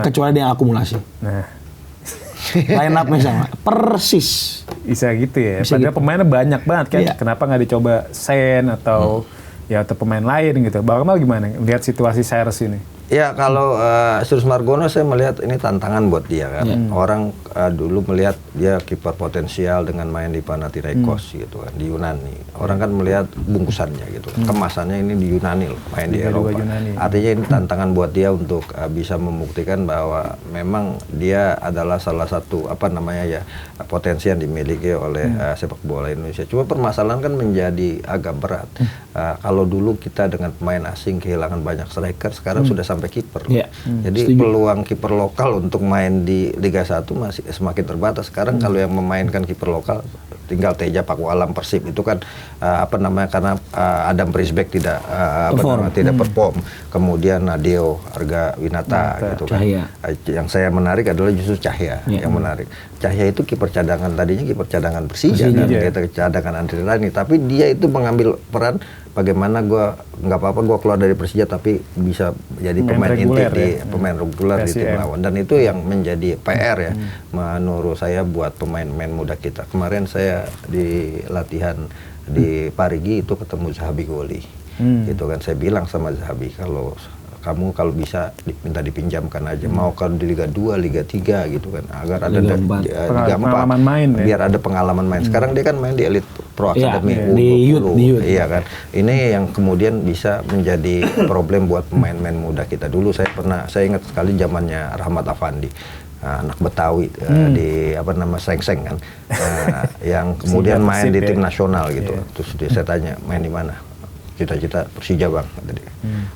Kecuali dia yang akumulasi. Nah. Line up-nya sama. Persis. Bisa gitu ya. Bisa Padahal gitu. pemainnya banyak banget kan. Kenapa nggak dicoba Sen atau atau pemain lain gitu. Bang Akmal gimana lihat situasi Cyrus ini? Ya kalau Cyrus Margono saya melihat ini tantangan buat dia kan. Orang dulu melihat dia kiper potensial dengan main di Panathinaikos gitu kan, di Yunani. Orang kan melihat bungkusannya gitu kan. Kemasannya ini di Yunani loh, main di Eropa. Artinya ini tantangan buat dia untuk bisa membuktikan bahwa memang dia adalah salah satu potensi yang dimiliki oleh sepak bola Indonesia. Cuma permasalahan kan menjadi agak berat. Kalau dulu kita dengan pemain asing kehilangan banyak striker, sekarang sudah sampai kiper. Jadi peluang kiper lokal untuk main di Liga 1 masih semakin terbatas. Sekarang kalau yang memainkan kiper lokal tinggal Teja Pakualam Persib itu kan karena Adam Prisbeck tidak perform. Kemudian Nadeo Arga Winata gitu kan. Cahya. Yang saya menarik adalah justru Cahya yang menarik. Cahya itu kiper cadangan, tadinya kiper cadangan Persija kan, kita cadangan Andri Rani, tapi dia itu mengambil peran bagaimana nggak apa-apa gue keluar dari Persija tapi bisa jadi pemain inti pemain reguler di tim lawan, dan itu yang menjadi PR ya menurut saya buat pemain-pemain muda kita. Kemarin saya di latihan di Parigi itu ketemu Zahabi Goli, gitu kan, saya bilang sama Zahabi kamu kalau bisa minta dipinjamkan aja, mau kalau di Liga 2, Liga 3 gitu kan, agar ada Liga 4 main, biar ada pengalaman main. Sekarang dia kan main di Elite Pro Academy di youth. Iya kan. Ini yang kemudian bisa menjadi problem buat pemain-pemain muda kita. Dulu saya ingat sekali zamannya Rahmat Afandi. Anak Betawi di Seng-Seng kan. Yang kemudian main di tim nasional gitu. Terus saya tanya, main di mana? Cita-cita Persija bang, tadi.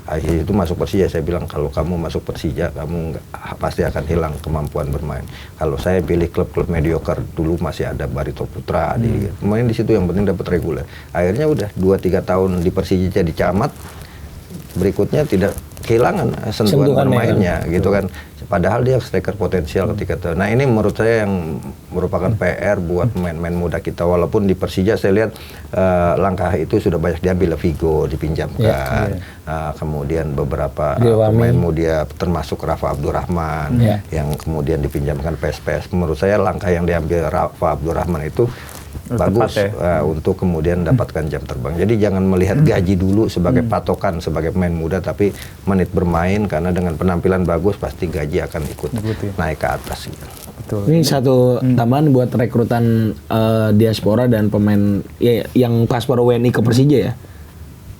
Akhirnya itu masuk Persija. Saya bilang kalau kamu masuk Persija, kamu pasti akan hilang kemampuan bermain. Kalau saya pilih klub-klub mediocre, dulu masih ada Barito Putra, main di situ yang penting dapat reguler. Akhirnya udah 2-3 tahun di Persija jadi camat, berikutnya tidak kehilangan sentuhan bermainnya gitu kan. Padahal dia striker potensial ketika itu. Nah ini menurut saya yang merupakan PR buat pemain-pemain muda kita. Walaupun di Persija saya lihat langkah itu sudah banyak diambil. Vigo dipinjamkan, kemudian beberapa pemain muda termasuk Rafa Abdurrahman yang kemudian dipinjamkan PSPS. Menurut saya langkah yang diambil Rafa Abdurrahman itu bagus untuk kemudian dapatkan jam terbang. Jadi jangan melihat gaji dulu sebagai patokan sebagai pemain muda, tapi menit bermain, karena dengan penampilan bagus pasti gaji akan ikut naik ke atas gitu. Betul. Ini satu tambahan buat rekrutan diaspora dan pemain yang paspor WNI ke Persija ya.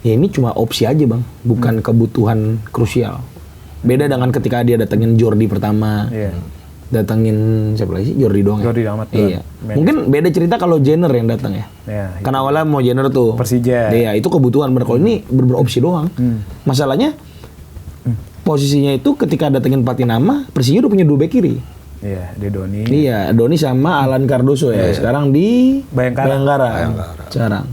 Ya ini cuma opsi aja bang, bukan kebutuhan krusial. Beda dengan ketika dia datengin Jordi pertama. Datangin siapa lagi sih? Jordi doang. Jordi Amat. Iya. Mungkin beda cerita kalau Jenner yang datang ya. Karena awalnya mau Jenner tuh Persija. Iya, itu kebutuhan. Kalau ini beropsi doang. Masalahnya posisinya itu ketika datengin Patinama, Persija udah punya 2 bek kiri. Iya, Doni. Iya, Doni sama Alan Cardoso ya. Sekarang di Bayangkara. Sekarang.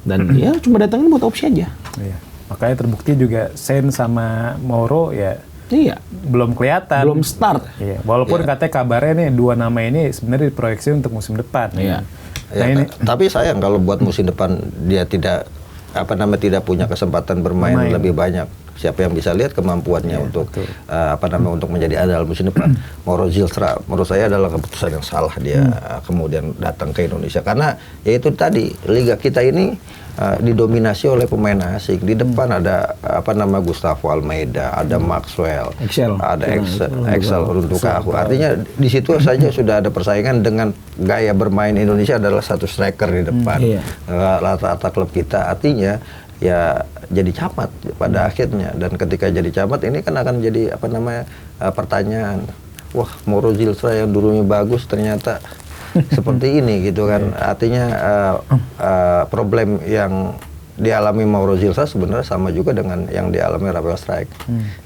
Dan ya cuma datengin buat opsi aja. Iya. Makanya terbukti juga Sen sama Mauro ya. Iya, belum kelihatan. Belum start. Iya, walaupun katanya kabarnya nih 2 nama ini sebenarnya diproyeksi untuk musim depan. Iya. Nah, ini tapi sayang kalau buat musim depan dia tidak punya kesempatan bermain lebih banyak. Siapa yang bisa lihat kemampuannya untuk untuk menjadi andal musim depan. Mauro Zilstra menurut saya adalah keputusan yang salah dia kemudian datang ke Indonesia, karena yaitu tadi liga kita ini didominasi oleh pemain asing. Di depan ada Gustavo Almeida, ada Maxwell, ada Excel Runtukahu. Artinya di situ saja sudah ada persaingan dengan gaya bermain Indonesia adalah satu striker di depan. Rata-rata klub kita artinya ya jadi camat pada akhirnya, dan ketika jadi camat ini kan akan jadi pertanyaan, wah Mauro Zilstra yang dulunya bagus ternyata seperti ini gitu kan. Artinya problem yang dialami Mauro Zilstra sebenarnya sama juga dengan yang dialami Rafael Strijk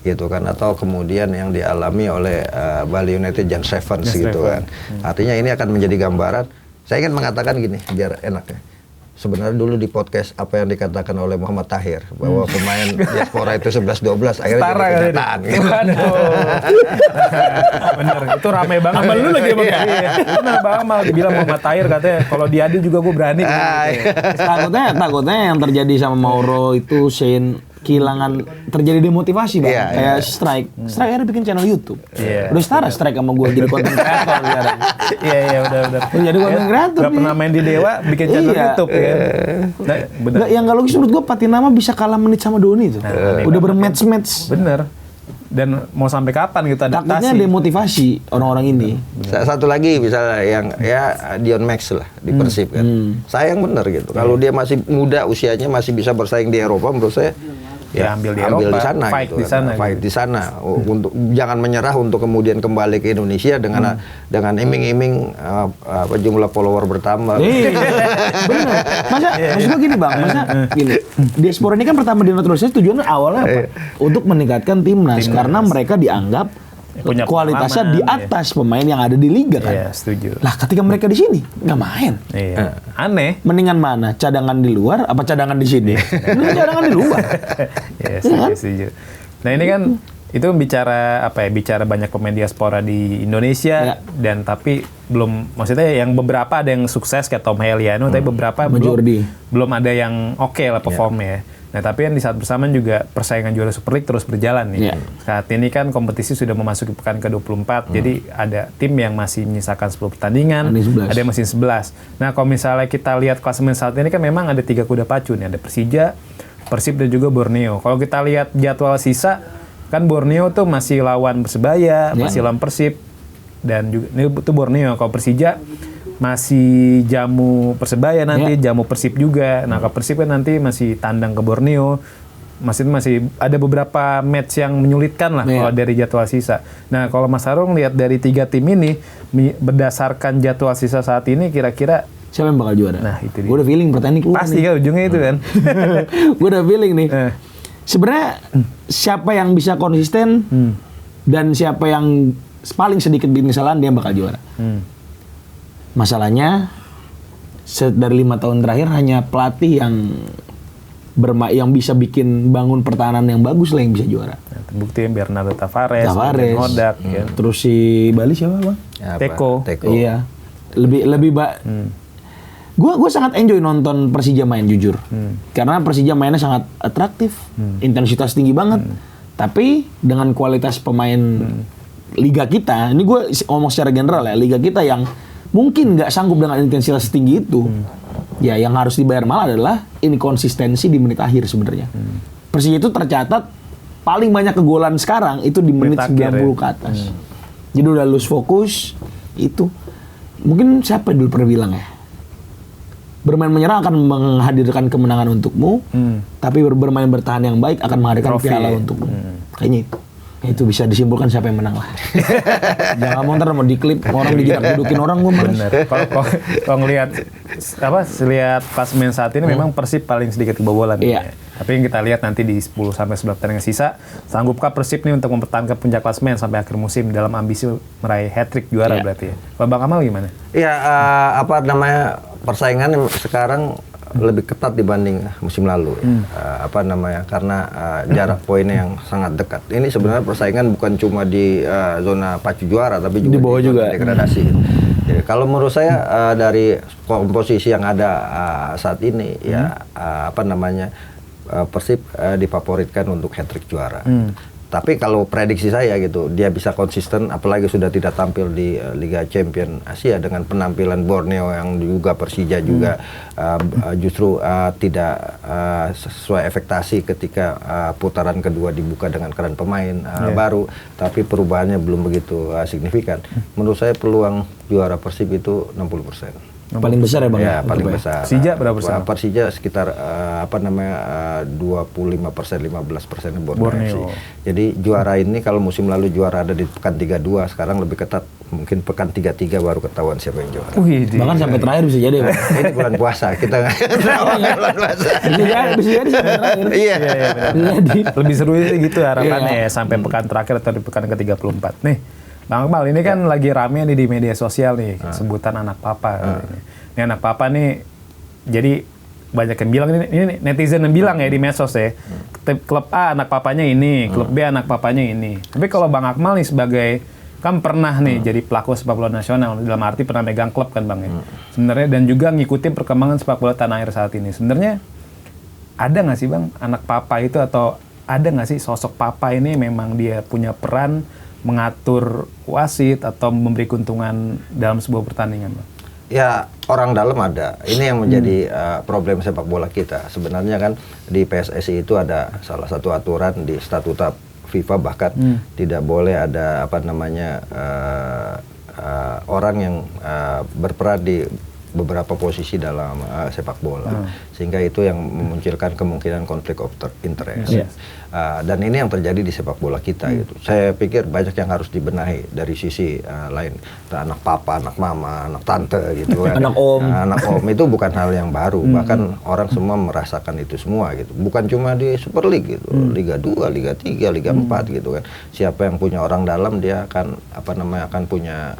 gitu kan, atau kemudian yang dialami oleh Bali United Jan Stevens gitu kan. Artinya ini akan menjadi gambaran. Saya ingin mengatakan gini biar enak ya. Sebenarnya dulu di podcast apa yang dikatakan oleh Muhammad Tahir bahwa pemain diaspora itu 11-12 akhirnya jadi kenyataan gitu. Bener, itu ramai banget. Sama lu lagi bang. Bener banget, malah dibilang Muhammad Tahir katanya kalau diadu juga gue berani. Takutnya yang terjadi sama Mauro itu kehilangan, terjadi demotivasi bang. Kayak Strike akhirnya bikin channel YouTube. Udah setara Strike sama gue jadi konten kreator sekarang. Iya udah. Jadi konten kreator. Gak pernah main di Dewa bikin channel YouTube ya. Nah, bener. Yang gak logis menurut gue Patinama bisa kalah menit sama Doni itu. Udah bermatch-match. Bener. Dan mau sampai kapan gitu adaptasi? Takutnya demotivasi orang-orang ini. Satu lagi misalnya yang Dion Max lah di Persib kan. Sayang bener gitu. Kalau dia masih muda usianya masih bisa bersaing di Eropa, menurut saya ambil di sana, fight gitu, fight di sana. Untuk jangan menyerah untuk kemudian kembali ke Indonesia dengan iming-iming jumlah follower bertambah. Bener. Maksud gue gini bang, gini. Diaspora ini kan pertama di naturalisasi tujuannya awalnya apa? Untuk meningkatkan timnas. Karena mereka dianggap punya kualitasnya di pengalaman, atas pemain yang ada di liga kan. Iya, setuju. Lah ketika mereka di sini nggak main. Iya. Aneh. Mendingan mana? Cadangan di luar apa cadangan di sini? Mendingan cadangan di luar. Iya, setuju. Nah ini kan itu bicara bicara banyak pemain diaspora di Indonesia dan tapi belum, maksudnya yang beberapa ada yang sukses kayak Tom Heliano, tapi beberapa belum ada yang oke lah performnya. Nah tapi yang di saat bersamaan juga persaingan juara Super League terus berjalan nih. Saat ini kan kompetisi sudah memasuki pekan ke-24, jadi ada tim yang masih menyisakan 10 pertandingan, ada yang masih 11. Nah kalau misalnya kita lihat klasemen saat ini kan memang ada 3 kuda pacu nih, ada Persija, Persib dan juga Borneo. Kalau kita lihat jadwal sisa, kan Borneo tuh masih lawan Persebaya, masih lawan Persib, dan juga ini tuh Borneo. Kalau Persija masih jamu Persebaya nanti, jamu Persib juga. Nah kalau Persib kan nanti masih tandang ke Borneo, masih ada beberapa match yang menyulitkan lah kalau dari jadwal sisa. Nah kalau Mas Harung lihat dari 3 tim ini, berdasarkan jadwal sisa saat ini, kira-kira siapa yang bakal juara? Nah itu dia. Gue udah feeling pertandingan keluar. Pasti kan ujungnya itu kan. Gue udah feeling nih. Sebenarnya siapa yang bisa konsisten dan siapa yang paling sedikit bikin kesalahan dia bakal juara. Masalahnya dari 5 tahun terakhir hanya pelatih yang bisa bikin bangun pertahanan yang bagus lah yang bisa juara. Nah, terbukti Bernardo Tavares, Hodak, ya. Terus si Bali siapa bang? Teko. Iya. Lebih Gue sangat enjoy nonton Persija main jujur, karena Persija mainnya sangat atraktif, intensitas tinggi banget. Tapi dengan kualitas pemain liga kita, ini gue ngomong secara general ya, liga kita yang mungkin nggak sanggup dengan intensitas tinggi itu, ya yang harus dibayar malah adalah inkonsistensi di menit akhir sebenarnya. Persija itu tercatat paling banyak kegolan sekarang itu di menit 90 ke atas. Jadi udah lose fokus itu. Mungkin siapa dulu pernah bilang ya? Bermain menyerang akan menghadirkan kemenangan untukmu, tapi bermain bertahan yang baik akan menghadirkan piala untukmu. Kayaknya itu. Itu bisa disimpulkan siapa yang menang lah. Jangan mau ntar mau diklip orang digirak dudukin orang gue males. Bener. Kalau ngelihat klasemen saat ini memang Persib paling sedikit kebobolan. Iya. Tapi yang kita lihat nanti di 10 sampai 11 pertandingan sisa, sanggupkah Persib nih untuk mempertahankan puncak klasemen sampai akhir musim dalam ambisi meraih hat-trick juara berarti ya. Kalau Bang Amal gimana? Iya, persaingan sekarang lebih ketat dibanding musim lalu, karena jarak poinnya yang sangat dekat. Ini sebenarnya persaingan bukan cuma di zona pacu juara, tapi juga di bawah juga degradasi. Jadi, kalau menurut saya dari komposisi yang ada saat ini, Persib difavoritkan untuk hat-trick juara. Tapi kalau prediksi saya gitu, dia bisa konsisten, apalagi sudah tidak tampil di Liga Champion Asia dengan penampilan Borneo yang juga Persija juga justru tidak sesuai ekspektasi ketika putaran kedua dibuka dengan keran pemain baru, tapi perubahannya belum begitu signifikan. Menurut saya peluang juara Persib itu 60%. Paling besar ya bang? Ya, paling besar. Persija berapa persen? Persija sekitar 25%, 15% Borneo. Jadi juara ini kalau musim lalu juara ada di pekan 32, sekarang lebih ketat. Mungkin pekan 33 baru ketahuan siapa yang juara. Bahkan sampai terakhir bisa jadi bang. Ini bulan puasa, kita nggak tahu bulan puasa. Bisa jadi sampai terakhir. Iya. Lebih seru gitu harapannya ya, sampai pekan terakhir atau di pekan ke-34. Nih, Bang Akmal, ini kan lagi rame nih di media sosial nih, sebutan anak papa. Ini anak papa nih, jadi banyak yang bilang, ini netizen yang bilang ya di medsos ya, klub A anak papanya ini, klub B anak papanya ini. Tapi kalau Bang Akmal nih sebagai, kan pernah nih jadi pelaku sepak bola nasional, dalam arti pernah megang klub kan Bang ya. Sebenarnya, dan juga ngikutin perkembangan sepak bola tanah air saat ini. Sebenarnya ada nggak sih Bang anak papa itu, atau ada nggak sih sosok papa ini memang dia punya peran mengatur wasit atau memberi keuntungan dalam sebuah pertandingan, Bang? Ya, orang dalam ada. Ini yang menjadi problem sepak bola kita. Sebenarnya kan di PSSI itu ada salah satu aturan di statuta FIFA, bahkan tidak boleh ada orang yang berperan di beberapa posisi dalam sepak bola, sehingga itu yang memunculkan kemungkinan konflik of interest. Dan ini yang terjadi di sepak bola kita gitu. Saya pikir banyak yang harus dibenahi dari sisi lain. Anak papa, anak mama, anak tante gitu kan. Anak om. Anak om itu bukan hal yang baru, bahkan orang semua merasakan itu semua gitu. Bukan cuma di Super League gitu, Liga 2, Liga 3, Liga 4 gitu kan. Siapa yang punya orang dalam dia akan akan punya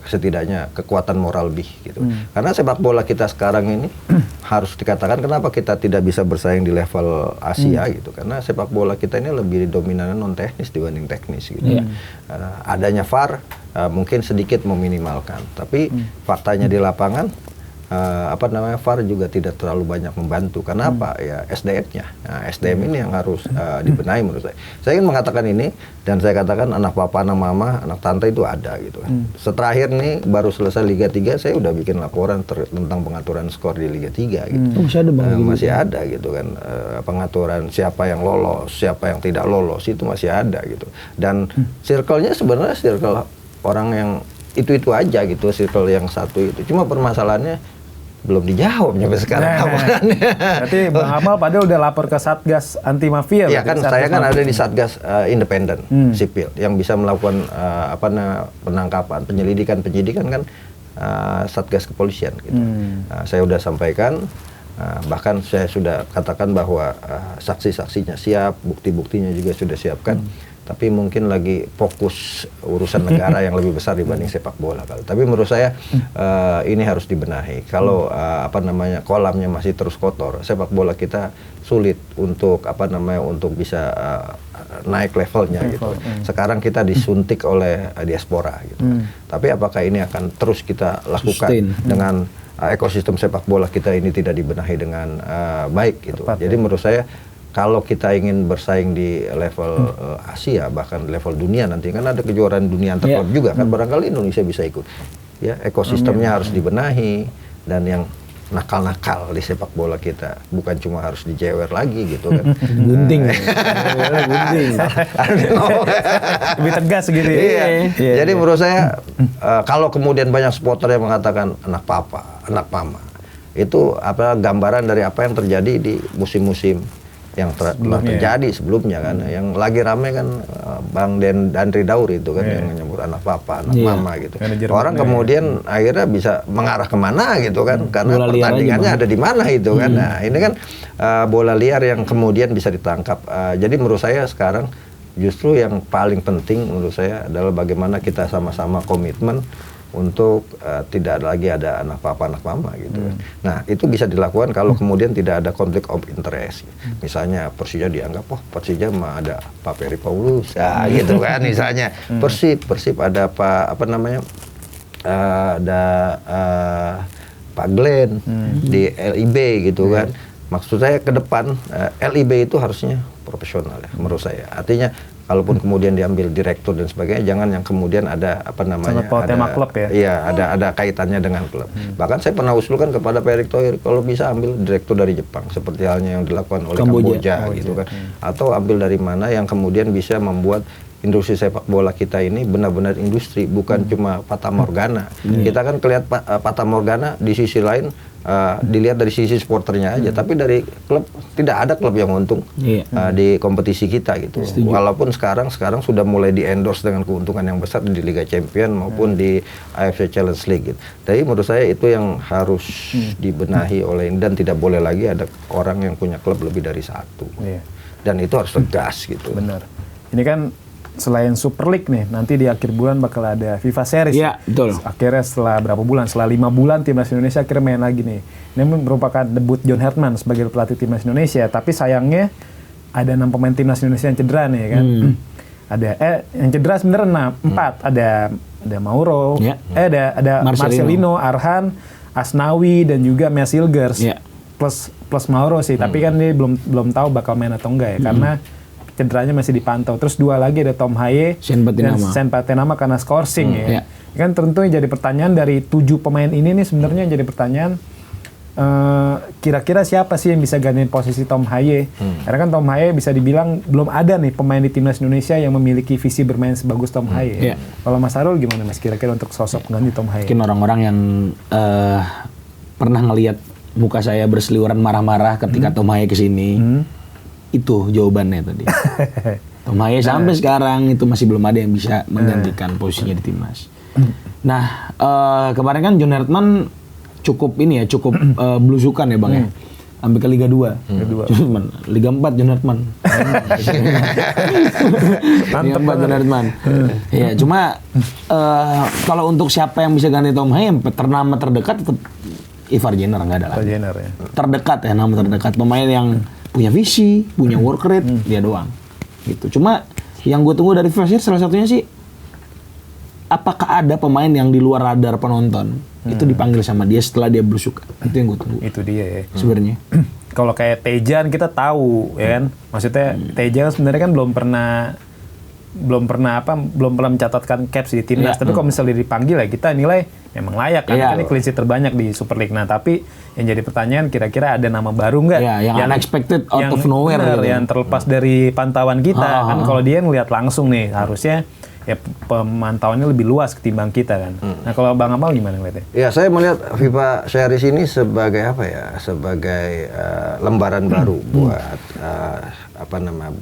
setidaknya kekuatan moral lebih gitu. Karena sepak bola kita sekarang ini harus dikatakan kenapa kita tidak bisa bersaing di level Asia gitu. Karena sepak bola kita ini lebih dominan non teknis dibanding teknis gitu. Adanya VAR mungkin sedikit meminimalkan, tapi faktanya di lapangan VAR juga tidak terlalu banyak membantu. Karena apa? Ya SDM-nya. Nah, SDM ini yang harus dibenahi menurut saya. Saya ingin mengatakan ini, dan saya katakan anak papa, anak mama, anak tante itu ada gitu kan. Terakhir nih baru selesai Liga 3, saya udah bikin laporan tentang pengaturan skor di Liga 3 gitu. Masih ada Bang? Masih ada gitu kan. Pengaturan siapa yang lolos, siapa yang tidak lolos itu masih ada gitu. Dan circle-nya sebenarnya circle orang yang itu aja gitu, circle yang satu itu. Cuma permasalahannya belum dijawab sampai sekarang. Berarti Bang Amal padahal udah lapor ke Satgas Anti Mafia. Iya kan, saya kan ada di Satgas independen sipil yang bisa melakukan penangkapan, penyidikan kan Satgas kepolisian gitu. Saya udah sampaikan, bahkan saya sudah katakan bahwa saksi-saksinya siap, bukti-buktinya juga sudah siapkan. Tapi mungkin lagi fokus urusan negara yang lebih besar dibanding sepak bola. Tapi menurut saya ini harus dibenahi. Kalau kolamnya masih terus kotor, sepak bola kita sulit untuk untuk bisa naik levelnya gitu. Sekarang kita disuntik oleh diaspora gitu. Tapi apakah ini akan terus kita lakukan dengan ekosistem sepak bola kita ini tidak dibenahi dengan baik gitu. Jadi menurut saya kalau kita ingin bersaing di level Asia, bahkan level dunia nanti kan ada kejuaraan dunia antar klub juga kan, barangkali Indonesia bisa ikut. Ya, ekosistemnya harus dibenahi, dan yang nakal-nakal di sepak bola kita bukan cuma harus dijewer lagi gitu kan. Gunting. Gunting. Lebih tegas gitu ya. Jadi menurut saya kalau kemudian banyak supporter yang mengatakan anak papa, anak mama, itu gambaran dari apa yang terjadi di musim-musim yang telah terjadi sebelumnya kan. Yang lagi rame kan Bang Dandri Dauri itu kan yang menyebut anak papa, anak mama gitu. Orang kemudian akhirnya bisa mengarah kemana gitu kan, karena bola pertandingannya ada di mana itu kan. Nah ini kan bola liar yang kemudian bisa ditangkap. Jadi menurut saya sekarang justru yang paling penting menurut saya adalah bagaimana kita sama-sama komitmen untuk tidak lagi ada anak papa, anak mama gitu. Nah itu bisa dilakukan kalau kemudian tidak ada konflik of interest. Misalnya Persija dianggap, Persija mah ada Pak Ferry Paulus, gitu kan misalnya. Persib ada ada Pak Glenn di LIB gitu kan. Maksud saya ke depan LIB itu harusnya profesional ya menurut saya. Artinya kalaupun kemudian diambil direktur dan sebagainya, jangan yang kemudian ada tema klub ya. Iya, ada kaitannya dengan klub. Bahkan saya pernah usulkan kepada Pak Erick Thohir kalau bisa ambil direktur dari Jepang seperti halnya yang dilakukan oleh Kamboja gitu kan. Atau ambil dari mana yang kemudian bisa membuat industri sepak bola kita ini benar-benar industri, bukan cuma fata morgana. Kita kan kelihatan fata morgana di sisi lain dilihat dari sisi supporternya aja, tapi dari klub tidak ada klub yang untung di kompetisi kita gitu. Walaupun sekarang sudah mulai di-endorse dengan keuntungan yang besar di Liga Champion maupun di AFC Challenge League gitu. Jadi menurut saya itu yang harus dibenahi oleh, dan tidak boleh lagi ada orang yang punya klub lebih dari satu. Dan itu harus tegas gitu. Benar. Ini kan selain Super League nih, nanti di akhir bulan bakal ada FIFA Series. Iya, betul. Akhirnya setelah berapa bulan? Setelah 5 bulan Timnas Indonesia akhirnya main lagi nih. Ini merupakan debut John Herman sebagai pelatih Timnas Indonesia. Tapi sayangnya ada 6 pemain Timnas Indonesia yang cedera nih kan. Ada yang cedera sebenarnya 4. Ada Mauro, ada Marcelino, Arhan, Asnawi dan juga Mesilgers. Plus Mauro sih, tapi kan dia belum tahu bakal main atau enggak ya, karena cederanya masih dipantau. Terus 2 lagi ada Tom Haye dan Sen Patenama karena skorsing ya. Kan tentu jadi pertanyaan dari 7 pemain ini nih, sebenarnya jadi pertanyaan kira-kira siapa sih yang bisa gantiin posisi Tom Haye? Karena kan Tom Haye bisa dibilang belum ada nih pemain di timnas Indonesia yang memiliki visi bermain sebagus Tom Haye. Kalau Mas Arul gimana Mas kira-kira untuk sosok pengganti Tom Haye? Mungkin orang-orang yang pernah ngelihat muka saya berseliweran marah-marah ketika Tom Haye kesini, itu jawabannya tadi. Tom Haye sampai sekarang itu masih belum ada yang bisa menggantikan posisinya di timnas. Nah, kemarin kan John Hartman cukup belusukan ya Bang ya. Sampai ke Liga 2. Cuman Liga 4 John Hartman. Liga 4 John Hartman. Ya, cuma kalau untuk siapa yang bisa ganti Tom Haye, ternama terdekat tetap Ivar Jenner enggak ada lagi. Jenner ya. Terdekat ya, nama terdekat pemain yang punya visi, punya work rate, dia doang. Gitu. Cuma yang gue tunggu dari Fischer salah satunya sih, apakah ada pemain yang di luar radar penonton itu dipanggil sama dia setelah dia belusukan? Itu yang gue tunggu. Itu dia ya. Sebenarnya. Kalau kayak Tejan kita tahu ya kan. Maksudnya Tejan sebenarnya kan belum pernah mencatatkan caps di timnas. Tapi kalau misalnya dipanggil ya kita nilai memang layak karena ini clean sheet terbanyak di Super League. Nah, tapi yang jadi pertanyaan kira-kira ada nama baru nggak? Yang unexpected out of nowhere gitu. Yang terlepas dari pantauan kita. Kan kalau dia ngelihat langsung nih harusnya ya pemantauannya lebih luas ketimbang kita kan. Nah, kalau Bang Amal gimana ngeliatnya? Ya, saya melihat FIFA Series ini sebagai apa ya? Sebagai lembaran baru buat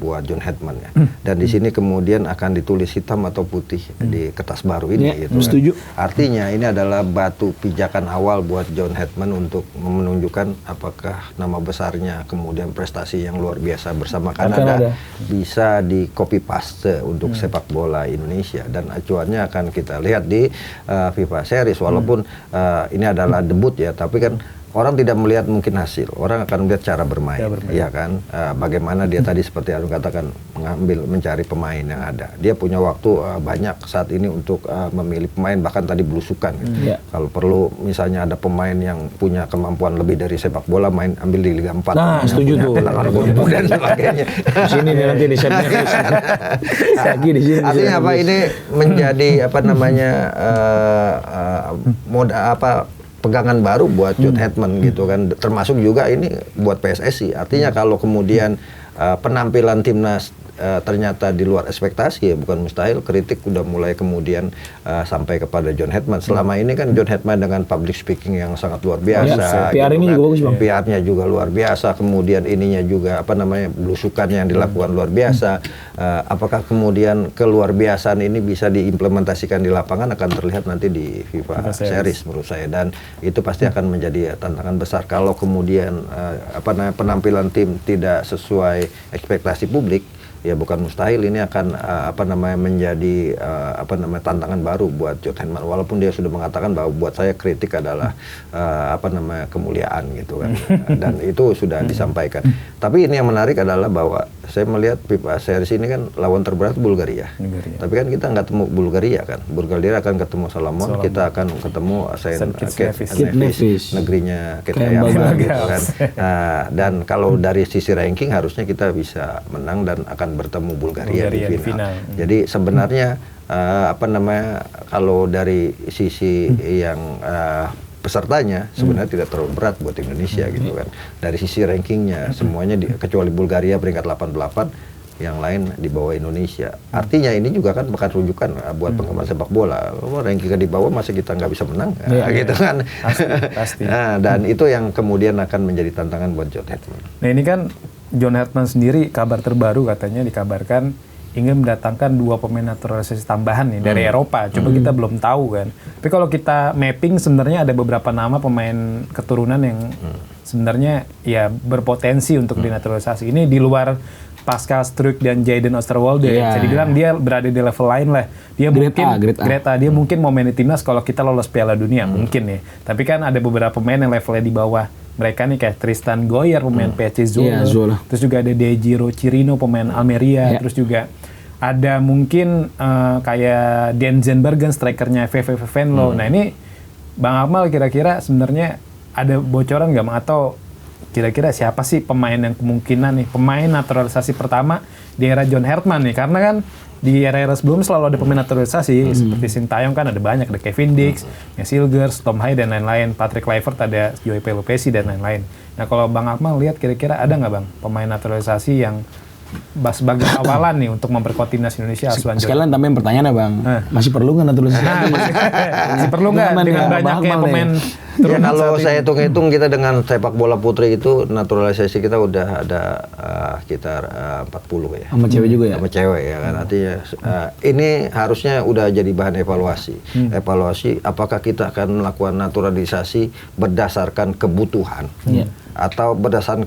buat John Hartman ya. Dan di sini kemudian akan ditulis hitam atau putih di kertas baru ini gitu. Setuju. Artinya ini adalah batu pijakan awal buat John Hartman untuk menunjukkan apakah nama besarnya kemudian prestasi yang luar biasa bersama Kanada bisa di copy paste untuk sepak bola Indonesia, dan acuannya akan kita lihat di FIFA Series walaupun ini adalah debut ya, tapi kan orang tidak melihat mungkin hasil, orang akan melihat cara bermain, ya kan? Bagaimana dia tadi seperti Arun katakan mencari pemain yang ada. Dia punya waktu banyak saat ini untuk memilih pemain, bahkan tadi belusukan. Gitu. Kalau perlu misalnya ada pemain yang punya kemampuan lebih dari sepak bola, ambil di Liga 4. Nah, setuju tuh. Dan sebagainya. Di sini nih nanti di setnya. Lagi di sini. Artinya apa? Ini menjadi pegangan baru buat John Hartman gitu kan, termasuk juga ini buat PSSI. Artinya kalau kemudian penampilan timnas ternyata di luar ekspektasi, ya bukan mustahil kritik udah mulai kemudian sampai kepada John Hartman. Selama ini kan John Hartman dengan public speaking yang sangat luar biasa. PR ini juga bagus Bang. PR-nya juga luar biasa, kemudian ininya juga belusukan yang dilakukan luar biasa. Apakah kemudian keluar biasaan ini bisa diimplementasikan di lapangan akan terlihat nanti di FIFA Series menurut saya, dan itu pasti akan menjadi tantangan besar kalau kemudian penampilan tim tidak sesuai ekspektasi publik. Ya bukan mustahil ini akan menjadi tantangan baru buat John Hartman, walaupun dia sudah mengatakan bahwa buat saya kritik adalah kemuliaan gitu kan. Dan itu sudah disampaikan. Tapi ini yang menarik adalah bahwa saya melihat FIFA Series ini kan lawan terberat Bulgaria. Tapi kan kita nggak ketemu Bulgaria kan. Bulgaria akan ketemu Salomon, kita akan ketemu Kate Nevis, negerinya Kate Ayama gitu kan. Dan kalau dari sisi ranking harusnya kita bisa menang dan akan bertemu Bulgaria di final. Jadi sebenarnya kalau dari sisi yang pesertanya sebenarnya tidak terlalu berat buat Indonesia gitu kan. Dari sisi rankingnya semuanya kecuali Bulgaria peringkat 88, yang lain di bawah Indonesia. Artinya ini juga kan bukan rujukan buat penggemar sepak bola. Rankingnya di bawah masa kita nggak bisa menang, gitu kan? Pasti. Nah, dan itu yang kemudian akan menjadi tantangan buat John Hartman. Nah ini kan John Hartman sendiri kabar terbaru katanya dikabarkan ingin mendatangkan 2 pemain naturalisasi tambahan nih dari Eropa. Coba kita belum tahu kan. Tapi kalau kita mapping sebenarnya ada beberapa nama pemain keturunan yang sebenarnya ya berpotensi untuk dinaturalisasi. Ini di luar Pascal Struijk dan Jayden Oosterwolde. Jadi bilang dia berada di level lain lah. Dia grade A. Dia mungkin mau main di timnas kalau kita lolos Piala Dunia mungkin nih. Tapi kan ada beberapa pemain yang levelnya di bawah mereka nih, kayak Tristan Goyer pemain PC Zwolle. Terus juga ada Dejiro Chirino pemain Almeria. Terus juga ada mungkin kayak Denzen Bergen strikernya VVV Venlo. Nah ini Bang Amal kira-kira sebenarnya ada bocoran nggak, atau kira-kira siapa sih pemain yang kemungkinan nih pemain naturalisasi pertama di era John Hartman nih, karena kan di era-era sebelumnya selalu ada pemain naturalisasi seperti Sintayong kan ada banyak, ada Kevin Dix, Silgers, Tom Hai dan lain-lain, Patrick Kluivert, ada Joey Pelupessy dan lain-lain. Nah kalau Bang Akmal lihat kira-kira ada nggak Bang pemain naturalisasi yang sebagai awalan nih untuk memperkuat timnas Indonesia asuhan John? Sekalian tambahin pertanyaannya Bang, masih perlu nggak naturalisasi? Masih perlu nggak dengan banyaknya pemain? Ya kalau saya hitung-hitung kita dengan sepak bola putri itu naturalisasi kita udah ada sekitar 40 ya. Sama cewek juga ya? Sama cewek ya kan. Artinya ini harusnya udah jadi bahan evaluasi. Evaluasi apakah kita akan melakukan naturalisasi berdasarkan kebutuhan atau berdasarkan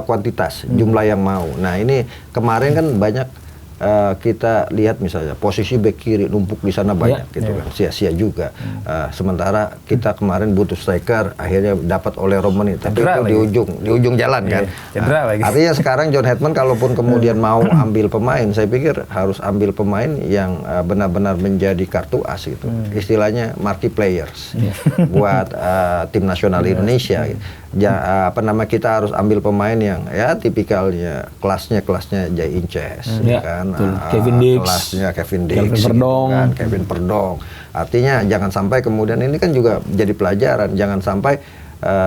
kuantitas jumlah yang mau. Nah ini kemarin kan banyak kita lihat misalnya posisi bek kiri numpuk di sana banyak gitu kan, sia-sia juga. Sementara kita kemarin butuh striker, akhirnya dapat oleh Romani, tapi itu di ujung jalan kan. Artinya sekarang John Hetman kalaupun kemudian mau ambil pemain, saya pikir harus ambil pemain yang benar-benar menjadi kartu as gitu. Istilahnya marquee players buat tim nasional Indonesia. Gitu. Kita harus ambil pemain yang ya tipikalnya kelasnya Jai Inces kan, Kevin Dix, kelasnya Kevin Dix, Kevin Perdong. Artinya jangan sampai kemudian ini kan juga jadi pelajaran, jangan sampai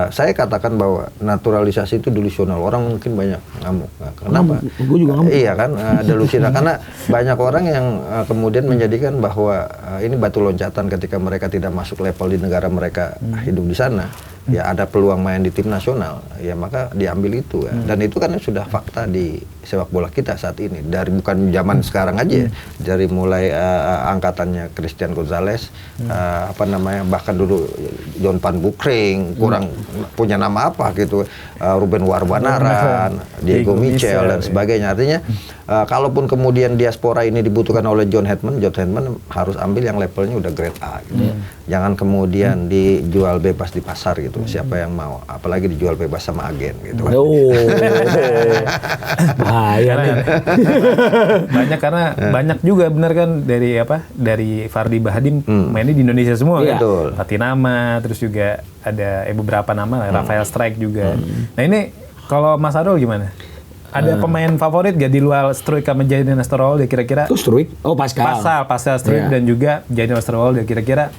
saya katakan bahwa naturalisasi itu delusional. Orang mungkin banyak ngamuk. Kenapa? Gue juga ngamuk. Iya kan, delusional karena banyak orang yang kemudian menjadikan bahwa ini batu loncatan ketika mereka tidak masuk level di negara mereka hidup di sana. Ya ada peluang main di tim nasional, ya maka diambil itu ya. Dan itu kan sudah fakta di sepak bola kita saat ini. Dari bukan zaman sekarang aja, dari mulai angkatannya Christian Gonzalez, bahkan dulu John Van Boekring, kurang punya nama apa gitu, Ruben Warbanaran, Diego Michel dan sebagainya. Artinya kalaupun kemudian diaspora ini dibutuhkan oleh John Hetman harus ambil yang levelnya udah grade A gitu. Jangan kemudian dijual bebas di pasar gitu. Siapa yang mau, apalagi dijual bebas sama agen gitu. Bahaya nih. Banyak karena banyak juga benar kan dari Fardi Bahdim mainnya di Indonesia semua kan. Patinama, terus juga ada beberapa nama lah, Rafael Strike juga. Nah ini kalau Mas Arul gimana? Ada pemain favorit gak di luar Struijk sama Jadon Oosterwolde kira-kira? Oh Struijk? Oh Pascal Struijk dan juga Jadon Oosterwolde kira-kira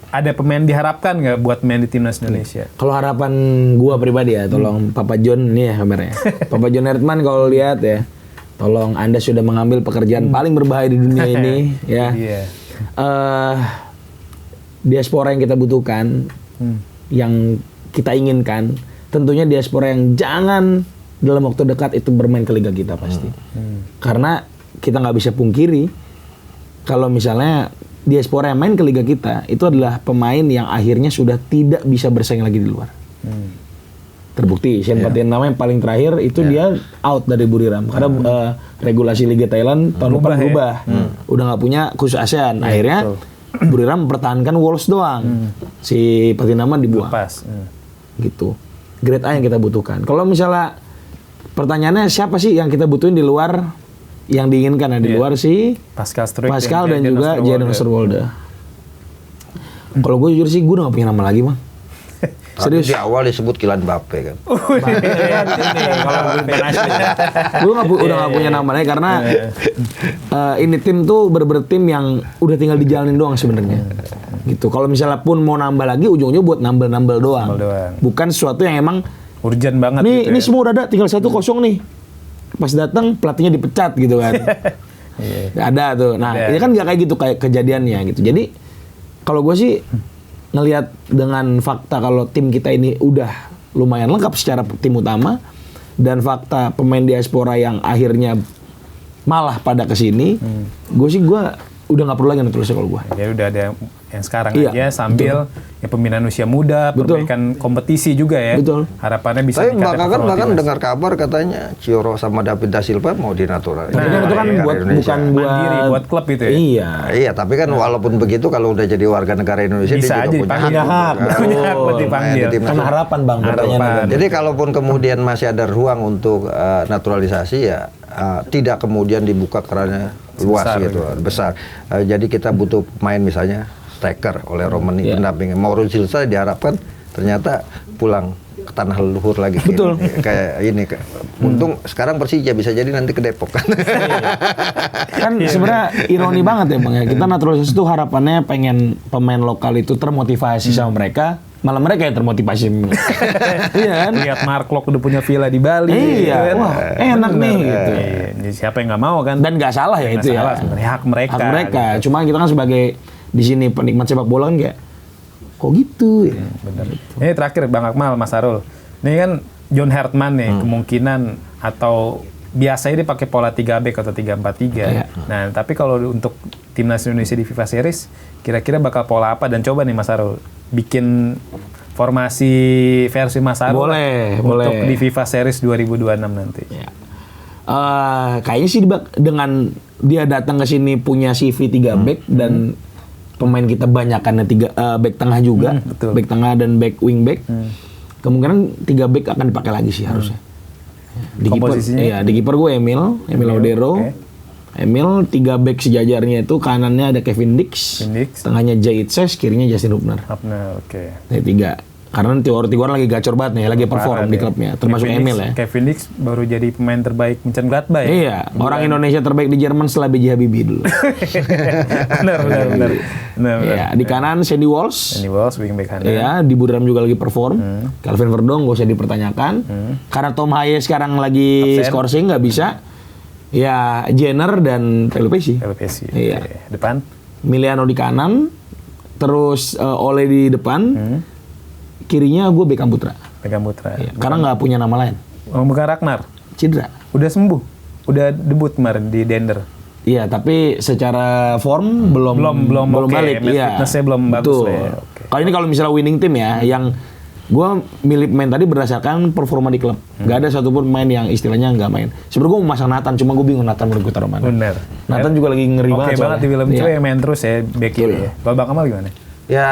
ada pemain diharapkan gak buat main di timnas Indonesia? Kalau harapan gua pribadi ya, tolong Papa John nih ya kameranya. Papa John Hetman kalau lihat ya, tolong Anda sudah mengambil pekerjaan paling berbahaya di dunia ini ya. Diaspora yang kita butuhkan, yang kita inginkan, tentunya diaspora yang jangan dalam waktu dekat itu bermain ke liga kita pasti. Karena kita nggak bisa pungkiri kalau misalnya diaspora yang main ke liga kita itu adalah pemain yang akhirnya sudah tidak bisa bersaing lagi di luar. Terbukti, Shane Patinama yang paling terakhir itu dia out dari Buriram karena regulasi Liga Thailand tahun depan berubah. Udah nggak punya khusus ASEAN. Akhirnya Buriram mempertahankan Wolves doang. Si Patinama dibuang. Gitu. Grade A yang kita butuhkan. Kalau misalnya pertanyaannya siapa sih yang kita butuhin di luar yang diinginkan di luar si Pascal Struijk dan juga Jadon Oosterwolde. Kalau gue jujur sih gue udah gak punya nama lagi Bang. Serius. Di awal disebut Kylian Mbappe kan. Gue udah gak punya nama lagi karena ini tim tuh bener-bener tim yang udah tinggal dijalanin doang sebenarnya. Gitu. Kalau misalnya pun mau nambah lagi ujung-ujungnya buat nambel doang. Bukan sesuatu yang emang urgent banget nih, gitu ini semua udah ada, tinggal 1-0 nih. Pas datang pelatihnya dipecat gitu kan. Ada tuh. Nah, ini kan nggak kayak gitu kayak kejadiannya gitu. Jadi kalau gue sih ngelihat dengan fakta kalau tim kita ini udah lumayan lengkap secara tim utama dan fakta pemain diaspora yang akhirnya malah pada kesini, gue udah nggak perlu lagi naturalisasi kalau gue. Ya udah ada yang sekarang aja sambil ya pembinaan usia muda, perbaikan kompetisi juga ya. Harapannya bisa. Tapi bahkan dengar kabar katanya Cioro sama David da Silva mau dinaturalisasi. Itu kan bukan mandiri buat klub itu ya. Iya, tapi kan walaupun begitu kalau udah jadi warga negara Indonesia bisa dia juga punya hak buat dipanggil. Kan harapan Bang. Jadi kalaupun kemudian masih ada ruang untuk naturalisasi ya tidak kemudian dibuka karena luas besar. Jadi kita butuh pemain misalnya striker oleh Romani pendampingnya. Mauro Silva diharapkan ternyata pulang ke tanah leluhur lagi. Betul. Kayak ini. Untung sekarang Persija bisa jadi nanti ke Depok kan. Kan sebenarnya ironi banget ya Bang ya. Kita naturalisasi itu harapannya pengen pemain lokal itu termotivasi sama mereka, malah mereka yang termotivasi. Iya kan? Lihat Mark Lok udah punya villa di Bali. Iya, kan? wah enak nih gitu. Iya, jadi siapa yang nggak mau kan? Dan nggak salah ya Nggak itu salah, ya. sebenarnya hak mereka. Hak mereka. Gitu. Cuma kita kan sebagai di sini penikmat sepak bola kan kayak kok gitu ya. Bener. Ini terakhir Bang Akmal, Mas Arul. Ini kan John Hartman nih, kemungkinan atau biasanya dia pakai pola 3-back atau 3-4-3. Iya. Nah, tapi kalau untuk timnas Indonesia di FIFA Series, kira-kira bakal pola apa? Dan coba nih Mas Arul bikin formasi versi Mas Arul Boleh, untuk boleh. di FIFA Series 2026 nanti. Ya. Kayaknya sih dengan dia datang ke sini punya CV 3 back dan pemain kita banyakannya back tengah juga, betul. back tengah dan back wing back. Kemungkinan 3 back akan dipakai lagi sih harusnya. Di kiper, Komposisinya? iya, di kiper gue Emil Audero. oke. Emil 3 back sejajarnya itu kanannya ada Kevin Dix, tengahnya Jay Itses, kirinya Justin Hubner. Oke. Ini 3. Karena tiga lagi gacor banget nih, lagi perform di klubnya, termasuk Emil ya. Kevin Dix baru jadi pemain terbaik Mönchengladbach ya? Iya, orang Indonesia terbaik di Jerman setelah B.J. Habibie dulu. benar. Iya, di kanan Sandy Walsh. Ini Walsh wingback kanan. Iya, di Budram juga lagi perform. Calvin Verdong gak usah dipertanyakan. Karena Tom Hayes sekarang lagi Absen. scoring nggak bisa. Ya, Jenner dan Pelupesi. LPC. Iya. Oke. Depan. Miliano di kanan, terus Ole di depan. Kirinya gue Beckham Putra. Beckham Putra. Iya, karena nggak punya nama lain. Oh, bukan Ragnar. Cedera. Udah sembuh. Udah debut kemarin di Dender. Iya, tapi secara form belum oke. balik. Match Iya, fitness-nya belum bagus betul. lah ya. Oke. Kalau ini kalau misalnya winning team ya, yang gue milih pemain tadi berdasarkan performa di klub. Gak ada satupun pemain yang istilahnya nggak main. Sebenarnya gue mau masang Nathan, cuma gue bingung Nathan menurut gue taruh mana. Bener. Nathan juga lagi ngeri Oke banget. banget di Willem Iya. Choi yang main terus ya back kiri ya. Kalau Bang Kamal gimana? Ya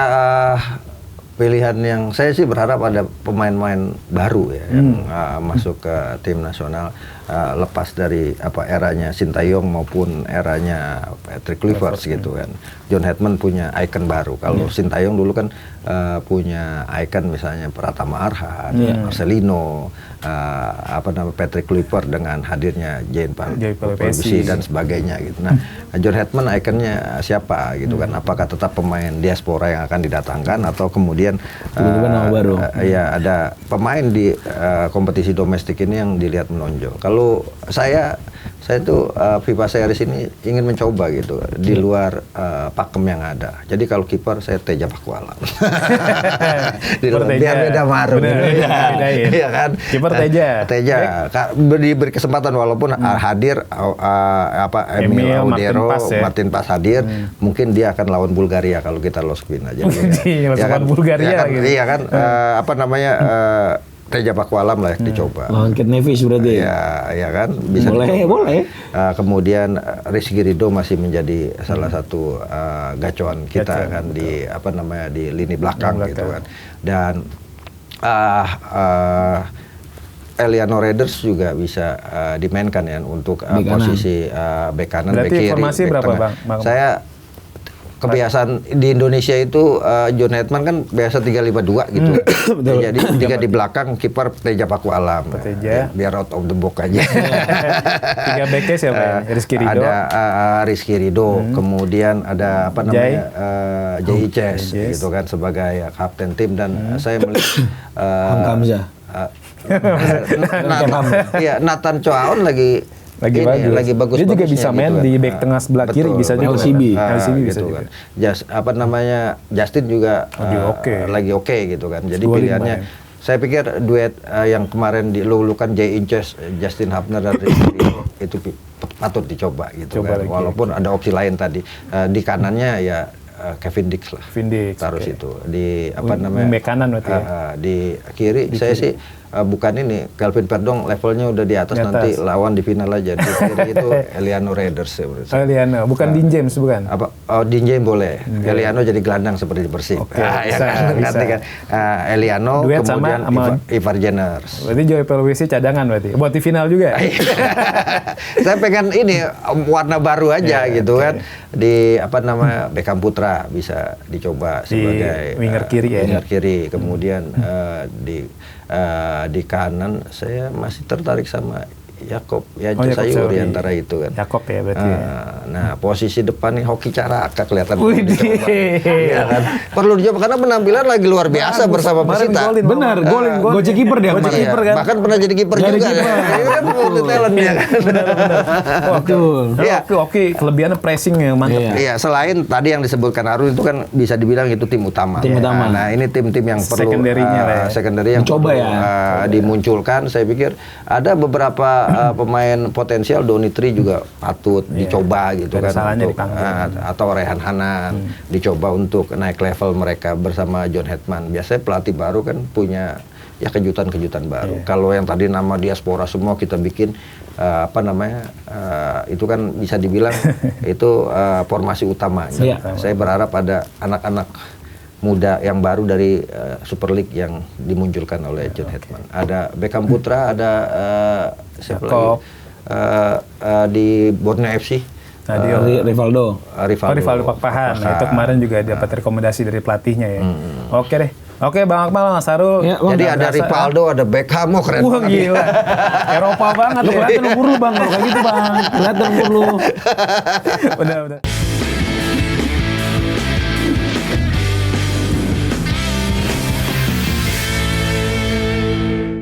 pilihan yang saya sih berharap ada pemain-pemain baru ya yang masuk ke tim nasional lepas dari eranya Sintayong maupun eranya Patrick Kluivert gitu kan. John Hetman punya ikon baru. Kalau Sintayong dulu kan punya ikon misalnya Pratama Arhan, Marcelino, Patrick Kluivert dengan hadirnya Jane Pelupesi dan sebagainya gitu. Nah, John Hetman ikonnya siapa gitu kan? Apakah tetap pemain diaspora yang akan didatangkan atau kemudian nama baru. Ya ada pemain di kompetisi domestik ini yang dilihat menonjol. Kalau saya tuh FIFA Series ini ingin mencoba gitu di luar pakem yang ada. Jadi kalau kiper saya Teja Pakualam. Di luar, biar beda marum. Iya kan? Kiper Teja. Diberi kesempatan walaupun hadir Emil Audero, Martin Pas hadir, mungkin dia akan lawan Bulgaria kalau kita lost win aja. Ya kan? Bulgaria gitu. Iya kan? Teja Pakualam lah dicoba. Lawan Kate Nevis berarti. Ya kan bisa boleh. Kemudian Rizky Ridho masih menjadi salah satu gacoan kita kan di di lini belakang gitu kan. Dan Eliano Raiders juga bisa dimainkan ya untuk posisi bek kanan, bek kiri. Berarti formasi berapa Bang? Saya kebiasaan di Indonesia itu John Hetman kan biasa 3-5-2 gitu. Jadi 3 di belakang, kiper Teja Pakualam. Biar out of the box aja. 3 backnya siapa ya? Rizky Ridho. Ada Rizky Ridho, kemudian ada Jay Itses gitu kan sebagai kapten tim dan saya melihat Hamzah. Nathan Choaon lagi bagus. Dia juga bisa main gitu di back tengah sebelah kiri, bisa juga. LCB bisa juga. Justin juga lagi oke gitu kan. Jadi pilihannya saya pikir duet yang kemarin dilulukan Jay Inches, Justin Hubner dan itu patut dicoba gitu kan. Walaupun ada opsi lain tadi di kanannya ya Kevin Dix lah. Taruh situ di back kanan berarti ya. Di kiri saya sih bukan ini Calvin Verdong levelnya udah di atas, nanti lawan di final aja. Di kiri itu Eliano Raiders ya menurut saya. Eliano, bukan Dean James bukan? Dean James boleh. Eliano jadi gelandang seperti di Persib. Bisa. Nanti kan Eliano duet kemudian Ivar Jenner. Berarti Joey Pelupesi cadangan berarti. Buat di final juga. Saya pengen ini warna baru aja gitu kan. Di Beckham Putra Hokicara bisa dicoba sebagai winger kiri ya. winger kiri. Kemudian di kanan saya masih tertarik sama Yakob ya, Yakob Sayuri Sayuri. antara itu kan. Yakob ya berarti. Nah, posisi depan nih Hokicara akan kelihatan perlu Widih. dicoba. Ya kan? Perlu dicoba karena penampilan lagi luar biasa bersama Kemarin Persita. golin, Benar, golin. Gocek kiper dia Gocek kemarin. kiper kan. Bahkan pernah jadi kiper Jadi juga. kiper. Ini kan multi talent dia kan. Betul. Iya. Oke, kelebihannya pressing yang mantap. Iya. Iya, selain tadi yang disebutkan Harun itu kan bisa dibilang itu tim utama. Tim utama. Nah, ini tim-tim yang perlu Secondary-nya lah ya. secondary yang Dicoba perlu, ya. dimunculkan. Saya pikir ada beberapa pemain potensial Donitri juga patut dicoba gitu Ada kan salahnya untuk dipanggil. atau Rehan Hanan dicoba untuk naik level mereka bersama John Hetman. Biasanya pelatih baru kan punya ya kejutan-kejutan baru. Kalau yang tadi nama diaspora semua kita bikin itu kan bisa dibilang itu formasi utamanya. Iya. Saya berharap ada anak-anak muda yang baru dari Super League yang dimunculkan oleh John Hetman. Ada Beckham Putra, ada siapa Yakob. lagi? Di Borneo FC. Rivaldo. Rivaldo Pakpahan. Nah, itu kemarin juga dapat rekomendasi dari pelatihnya ya. Oke deh. Oke Bang Akmal, Mas Sarul. Ya, Bang. Jadi Nggak ada berasa, Rivaldo, ada Beckham, keren Wah banget. gila. Eropa banget Lu ya. kelihatan umur lu bang, kalau kayak gitu bang. Kelihatan umur lu. Benar-benar.